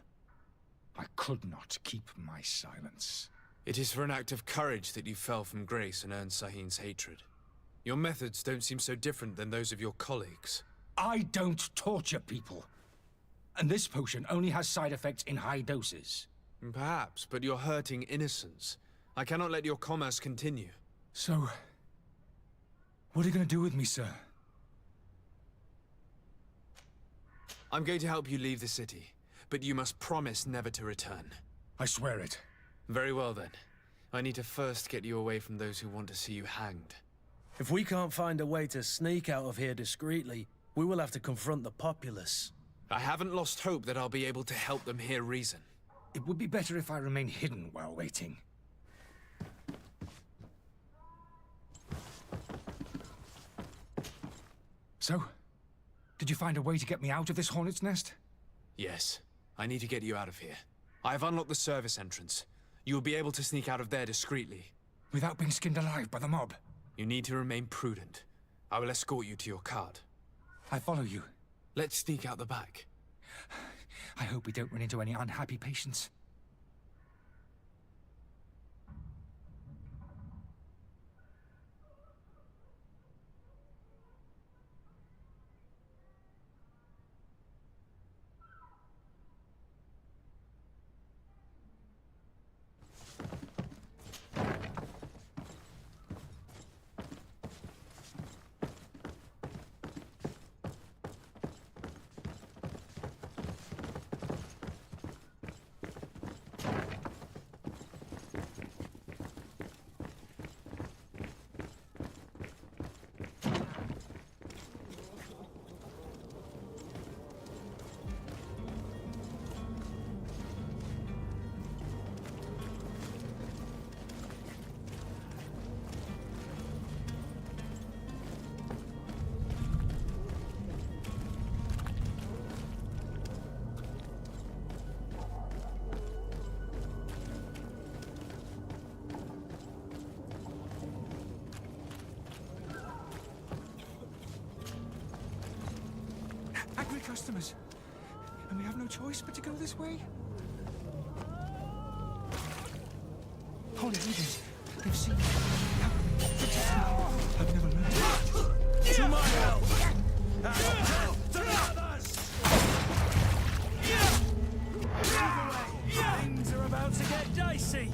I could not keep my silence. It is for an act of courage that you fell from grace and earned Sahin's hatred. Your methods don't seem so different than those of your colleagues. I don't torture people. And this potion only has side effects in high doses. Perhaps, but you're hurting innocents. I cannot let your commerce continue. So, what are you going to do with me, sir? I'm going to help you leave the city, but you must promise never to return. I swear it. Very well then. I need to first get you away from those who want to see you hanged. If we can't find a way to sneak out of here discreetly, we will have to confront the populace. I haven't lost hope that I'll be able to help them hear reason. It would be better if I remain hidden while waiting. So, did you find a way to get me out of this hornet's nest? Yes. I need to get you out of here. I have unlocked the service entrance. You will be able to sneak out of there discreetly. Without being skinned alive by the mob? You need to remain prudent. I will escort you to your cart. I follow you. Let's sneak out the back. I hope we don't run into any unhappy patients. Angry customers. And we have no choice but to go this way? Holy heavens, they've seen me. I've never learned it. To my help! And death to the others! Things are about to get dicey!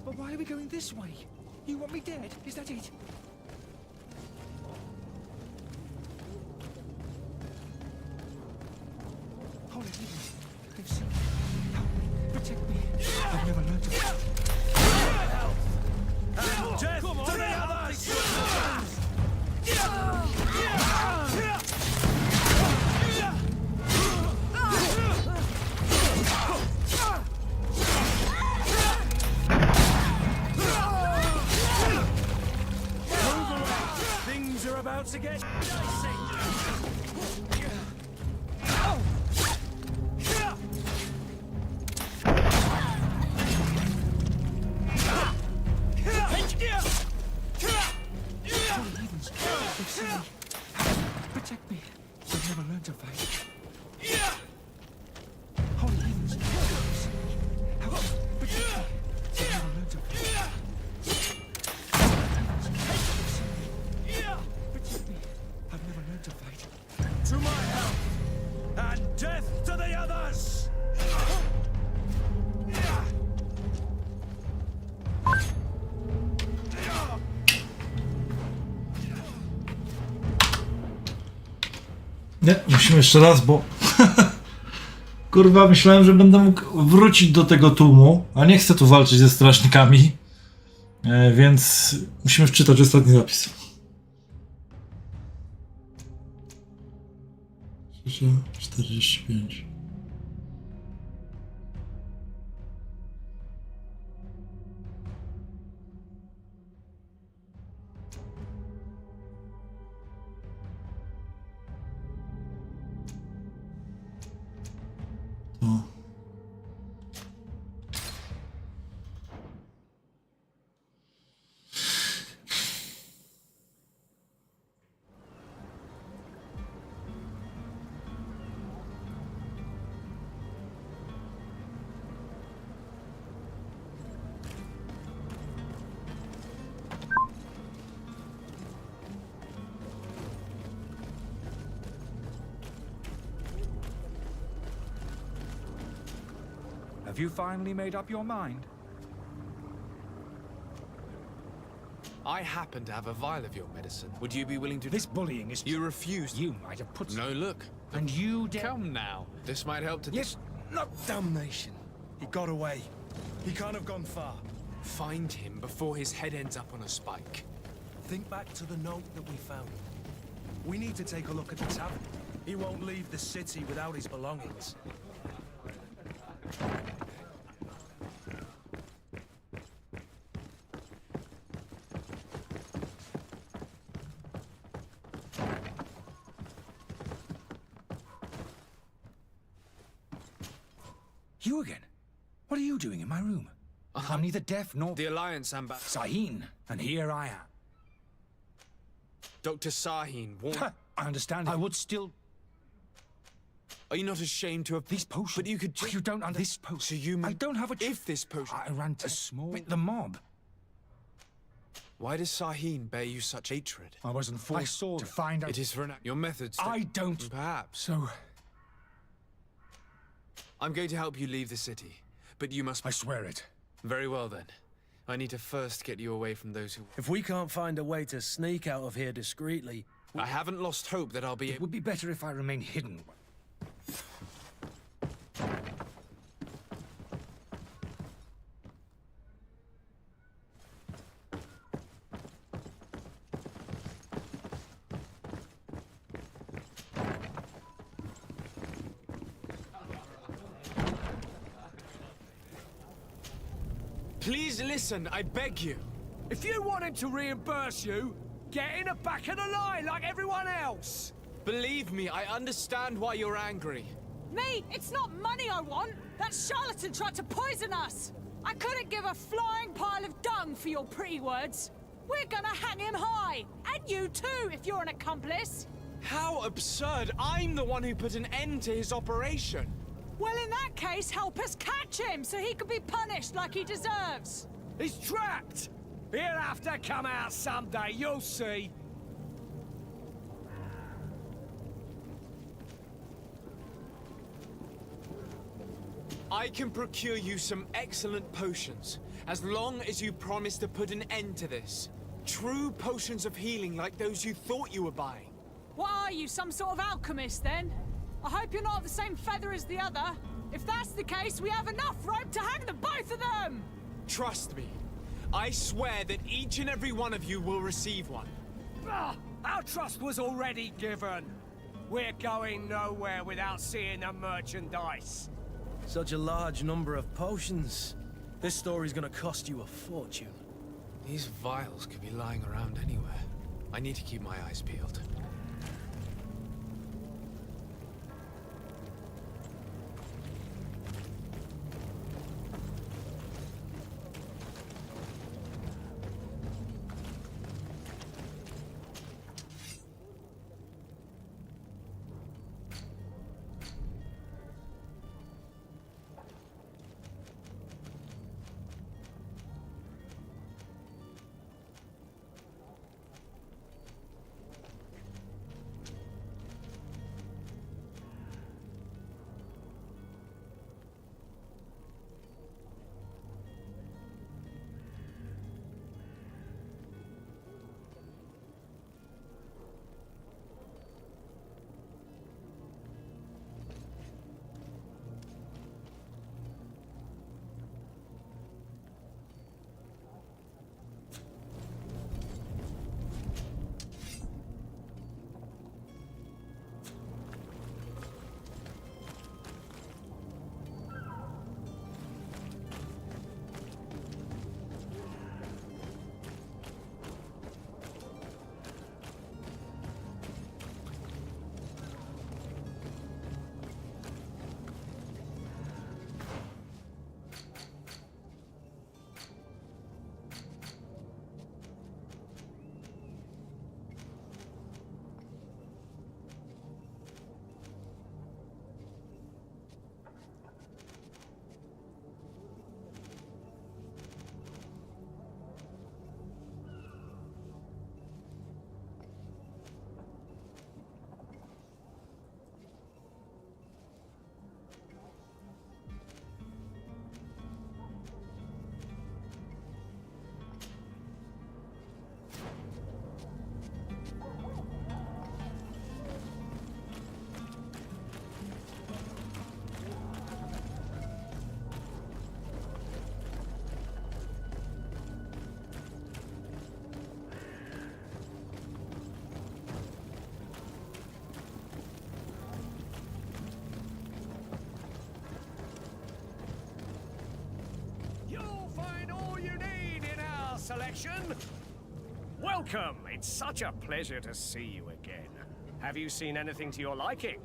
But why are we going this way? You want me dead? Is that it? Holy heavens, they've seen me. Help me, protect me. I've never learned to fight. And death to the others! Things are about to get dicey! Protect me. I've never learned to fight. Holy heavens. Help me. Protect me. I've never learned to fight. Protect me. I've never learned to fight. To my help! And death to the others! Nie, musimy jeszcze raz, bo kurwa, myślałem, że będę mógł wrócić do tego tłumu, a nie chcę tu walczyć ze strażnikami, więc musimy wczytać ostatni zapis. 45. To. Have you finally made up your mind? I happen to have a vial of your medicine. Would you be willing to... This bullying is... You refused. You might have put... No, look. And you did... Come now. This might help to... Yes. Not damnation. He got away. He can't have gone far. Find him before his head ends up on a spike. Think back to the note that we found. We need to take a look at the tavern. He won't leave the city without his belongings. You again? What are you doing in my room? I'm neither deaf nor... The Alliance ambassador. Sahin, and here I am. Dr. Sahin warned... I understand. I would still... Are you not ashamed to have... These potions... But you could just... You don't understand. This potion... So you... I don't have a... If this potion... I ran to... A small... The mob. Why does Sahin bear you such hatred? I wasn't forced. I saw to find out... It is for an... Your methods... I don't... Perhaps. So... I'm going to help you leave the city, but you must... I swear it. Very well, then. I need to first get you away from those who... If we can't find a way to sneak out of here discreetly... I haven't lost hope that I'll be... It would be better if I remain hidden. Please listen, I beg you. If you want him to reimburse you, get in the back of the line like everyone else. Believe me, I understand why you're angry. Me? It's not money I want. That charlatan tried to poison us. I couldn't give a flying pile of dung for your pretty words. We're gonna hang him high. And you too, if you're an accomplice. How absurd! I'm the one who put an end to his operation. Well, in that case, help us catch him so he can be punished like he deserves. He's trapped. He'll have to come out someday, you'll see. I can procure you some excellent potions, as long as you promise to put an end to this. True potions of healing like those you thought you were buying. What are you, some sort of alchemist, then? I hope you're not of the same feather as the other. If that's the case, we have enough rope to hang the both of them! Trust me. I swear that each and every one of you will receive one. Our trust was already given. We're going nowhere without seeing the merchandise. Such a large number of potions. This story's gonna cost you a fortune. These vials could be lying around anywhere. I need to keep my eyes peeled. Selection. Welcome! It's such a pleasure to see you again. Have you seen anything to your liking?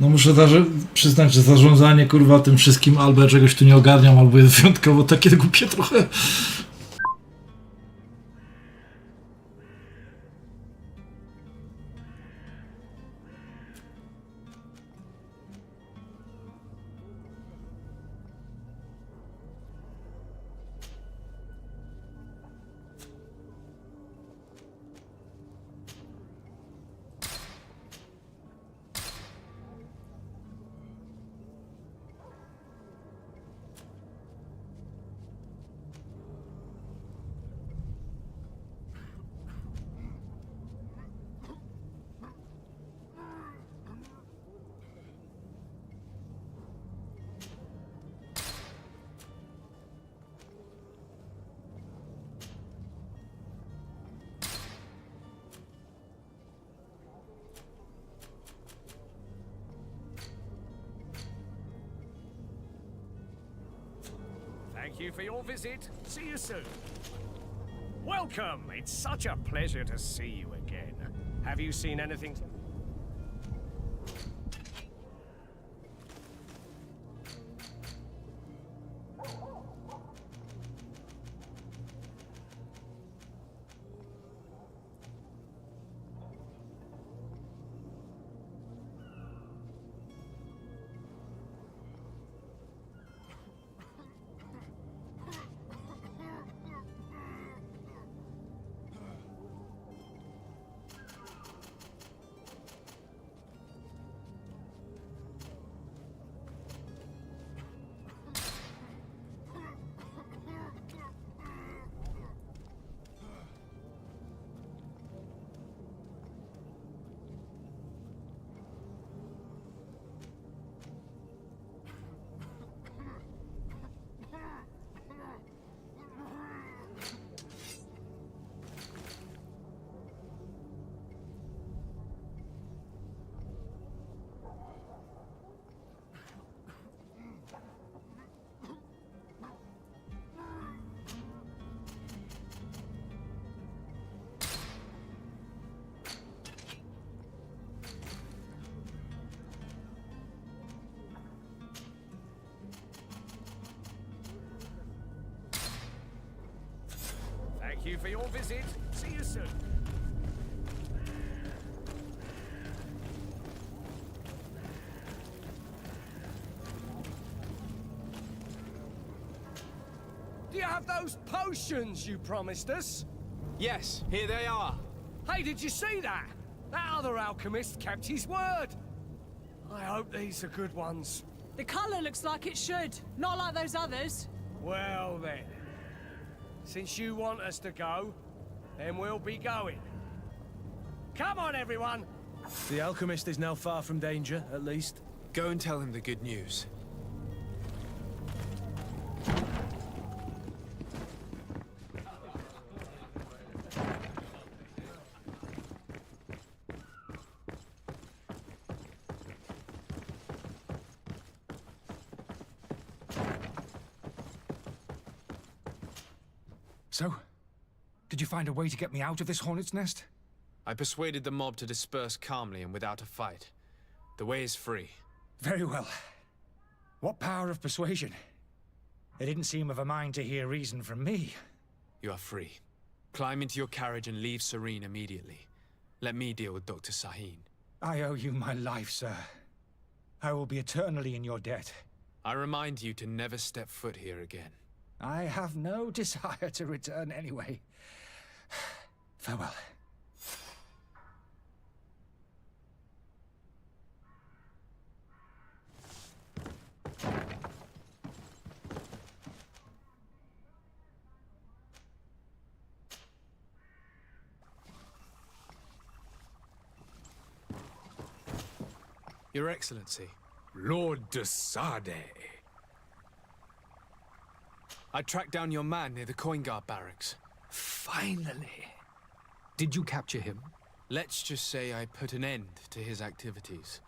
No muszę przyznać, że zarządzanie kurwa tym wszystkim albo ja czegoś tu nie ogarniam, albo jest wyjątkowo takie głupie trochę. Thank you for your visit. See you soon. Welcome. It's such a pleasure to see you again. Have you seen anything? Thank you for your visit. See you soon. Do you have those potions you promised us? Yes, here they are. Hey, did you see that? That other alchemist kept his word. I hope these are good ones. The colour looks like it should, not like those others. Well then, since you want us to go, then we'll be going. Come on, everyone! The alchemist is now far from danger, at least. Go and tell him the good news. So, did you find a way to get me out of this hornet's nest? I persuaded the mob to disperse calmly and without a fight. The way is free. Very well. What power of persuasion? They didn't seem of a mind to hear reason from me. You are free. Climb into your carriage and leave Serene immediately. Let me deal with Dr. Sahin. I owe you my life, sir. I will be eternally in your debt. I remind you to never step foot here again. I have no desire to return anyway. Farewell. Your Excellency. Lord de Sade. I tracked down your man near the coin guard barracks. Finally. Did you capture him? Let's just say I put an end to his activities.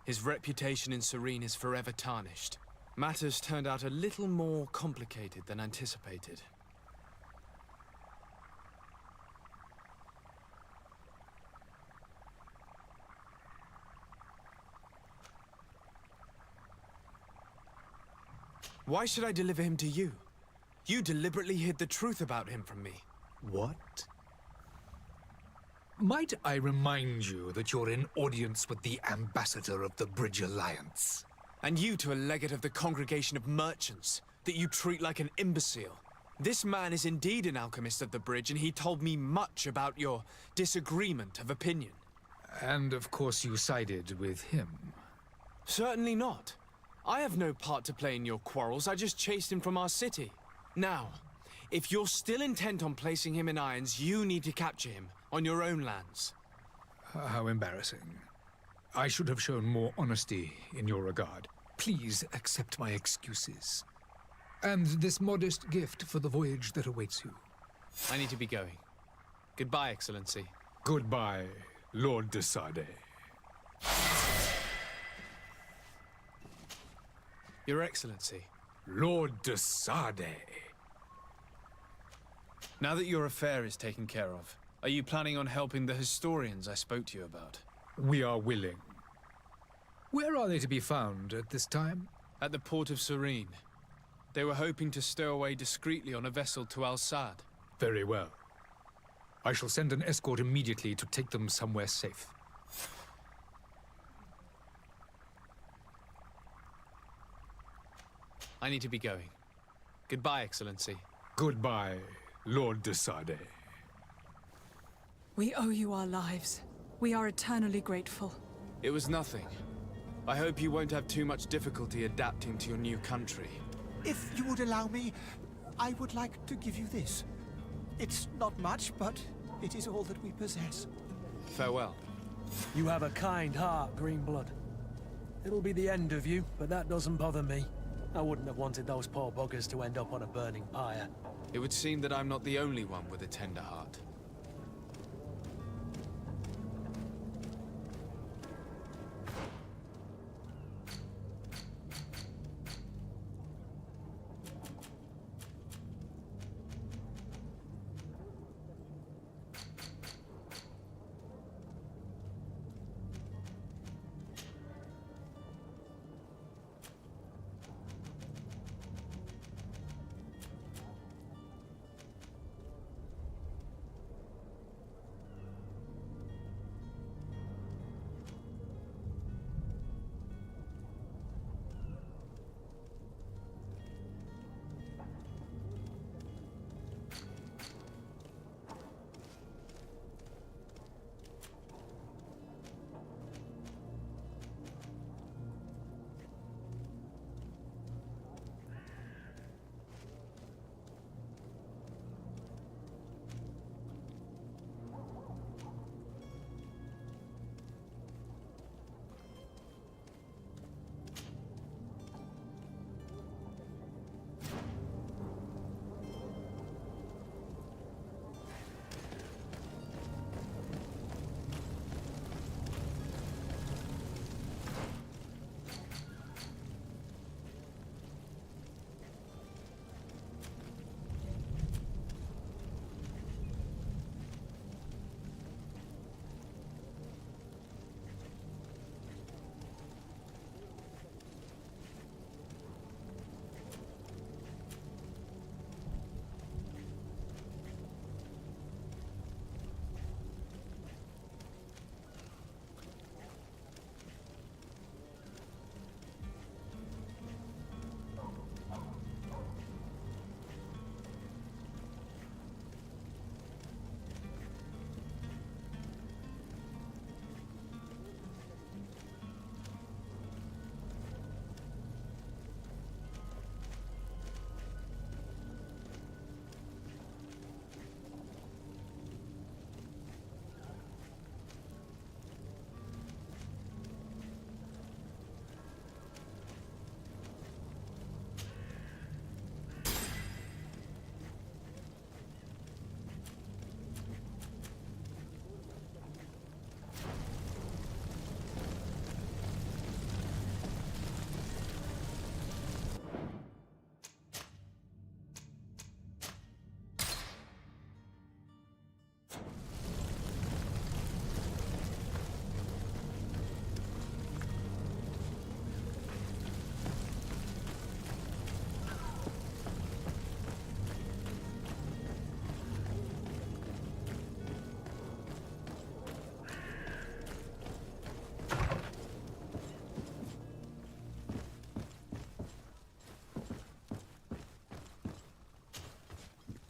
His reputation in Serene is forever tarnished. Matters turned out a little more complicated than anticipated. Why should I deliver him to you? You deliberately hid the truth about him from me. What? Might I remind you that you're in audience with the ambassador of the Bridge Alliance? And you to a legate of the Congregation of Merchants, that you treat like an imbecile. This man is indeed an alchemist of the bridge, and he told me much about your disagreement of opinion. And of course you sided with him. Certainly not. I have no part to play in your quarrels. I just chased him from our city. Now, if you're still intent on placing him in irons, you need to capture him on your own lands. How embarrassing. I should have shown more honesty in your regard. Please accept my excuses. And this modest gift for the voyage that awaits you. I need to be going. Goodbye, Excellency. Goodbye, Lord de Sade. Your Excellency. Lord de Sade. Now that your affair is taken care of, are you planning on helping the historians I spoke to you about? We are willing. Where are they to be found at this time? At the port of Serene. They were hoping to stow away discreetly on a vessel to Al-Sad. Very well. I shall send an escort immediately to take them somewhere safe. I need to be going. Goodbye, Excellency. Goodbye, Lord de Sade. We owe you our lives. We are eternally grateful. It was nothing. I hope you won't have too much difficulty adapting to your new country. If you would allow me, I would like to give you this. It's not much, but it is all that we possess. Farewell. You have a kind heart, Greenblood. It'll be the end of you, but that doesn't bother me. I wouldn't have wanted those poor buggers to end up on a burning pyre. It would seem that I'm not the only one with a tender heart.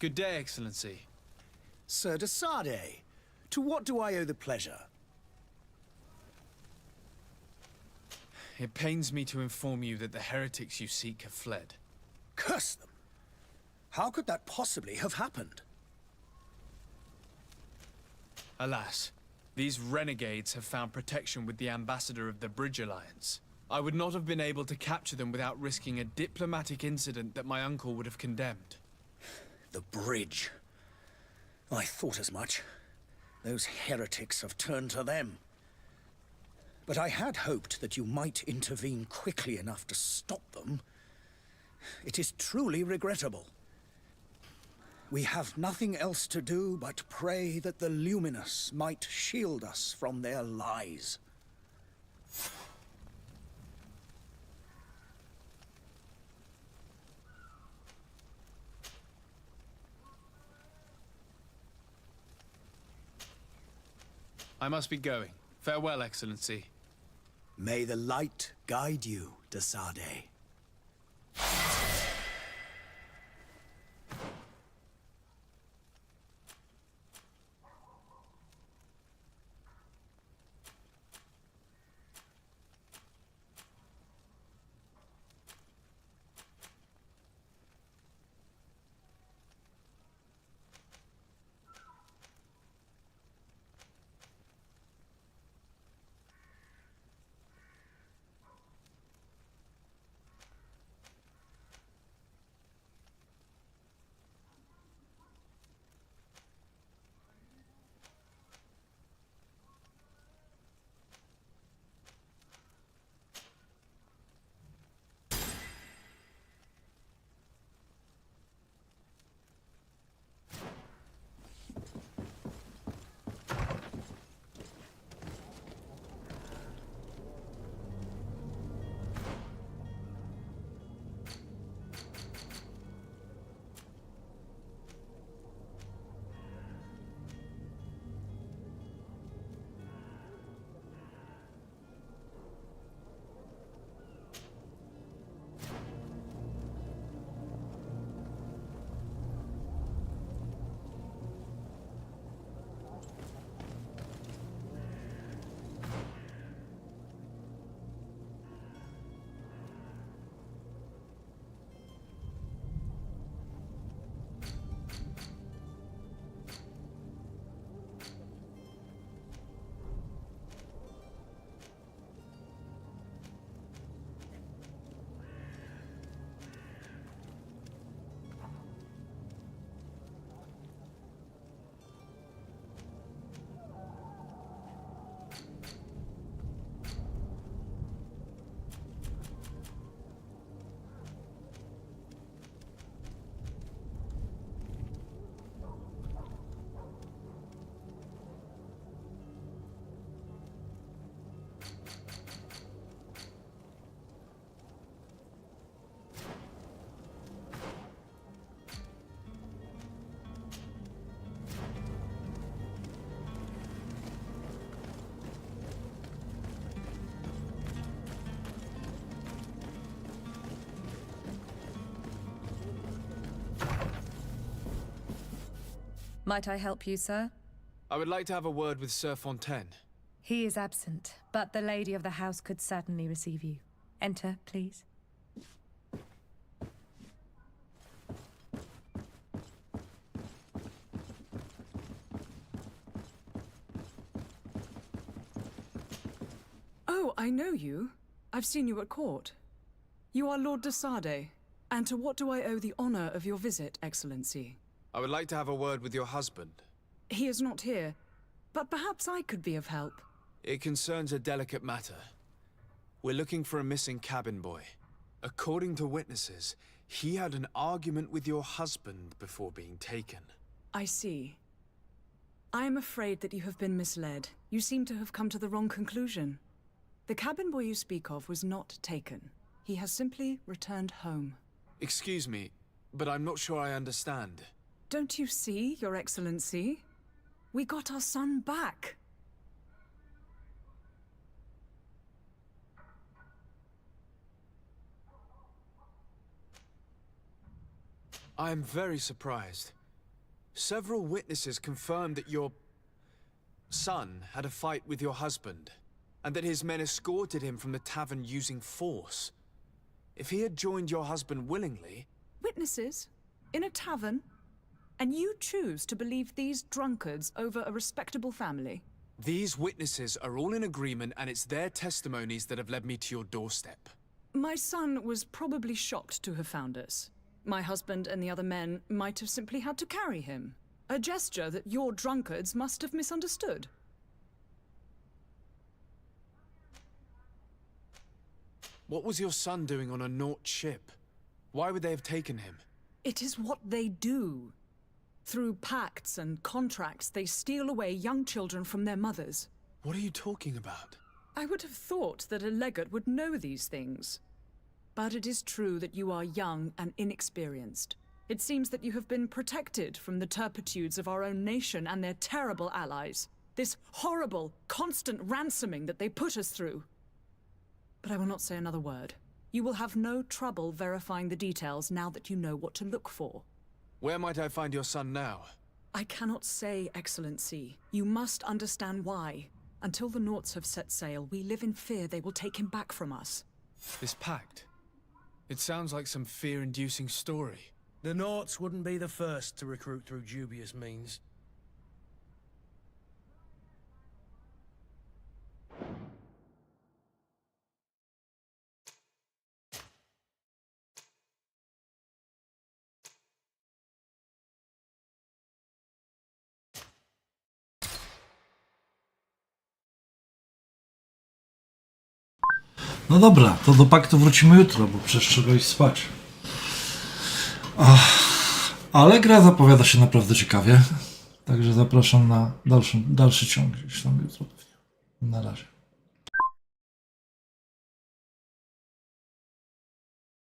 Good day, Excellency. Sir de Sardet, to what do I owe the pleasure? It pains me to inform you that the heretics you seek have fled. Curse them! How could that possibly have happened? Alas, these renegades have found protection with the ambassador of the Bridge Alliance. I would not have been able to capture them without risking a diplomatic incident that my uncle would have condemned. The bridge. I thought as much. Those heretics have turned to them. But I had hoped that you might intervene quickly enough to stop them. It is truly regrettable. We have nothing else to do but pray that the Luminous might shield us from their lies. I must be going. Farewell, Excellency. May the light guide you, de Sardet. Might I help you, sir? I would like to have a word with Sir Fontaine. He is absent, but the lady of the house could certainly receive you. Enter, please. Oh, I know you. I've seen you at court. You are Lord de Sardet. And to what do I owe the honor of your visit, Excellency? I would like to have a word with your husband. He is not here, but perhaps I could be of help. It concerns a delicate matter. We're looking for a missing cabin boy. According to witnesses, he had an argument with your husband before being taken. I see. I am afraid that you have been misled. You seem to have come to the wrong conclusion. The cabin boy you speak of was not taken. He has simply returned home. Excuse me, but I'm not sure I understand. Don't you see, Your Excellency? We got our son back. I am very surprised. Several witnesses confirmed that your son had a fight with your husband, and that his men escorted him from the tavern using force. If he had joined your husband willingly... Witnesses? In a tavern? And you choose to believe these drunkards over a respectable family? These witnesses are all in agreement, and it's their testimonies that have led me to your doorstep. My son was probably shocked to have found us. My husband and the other men might have simply had to carry him. A gesture that your drunkards must have misunderstood. What was your son doing on a Naut ship? Why would they have taken him? It is what they do. Through pacts and contracts, they steal away young children from their mothers. What are you talking about? I would have thought that a legate would know these things. But it is true that you are young and inexperienced. It seems that you have been protected from the turpitudes of our own nation and their terrible allies. This horrible, constant ransoming that they put us through. But I will not say another word. You will have no trouble verifying the details now that you know what to look for. Where might I find your son now? I cannot say, Excellency. You must understand why. Until the Nauts have set sail, we live in fear they will take him back from us. This pact? It sounds like some fear-inducing story. The Nauts wouldn't be the first to recruit through dubious means. No dobra, to do paktu wrócimy jutro, bo przecież trzeba iść spać. Ale gra zapowiada się naprawdę ciekawie. Także zapraszam na dalszy ciąg gdzieś tam jutro. Na razie.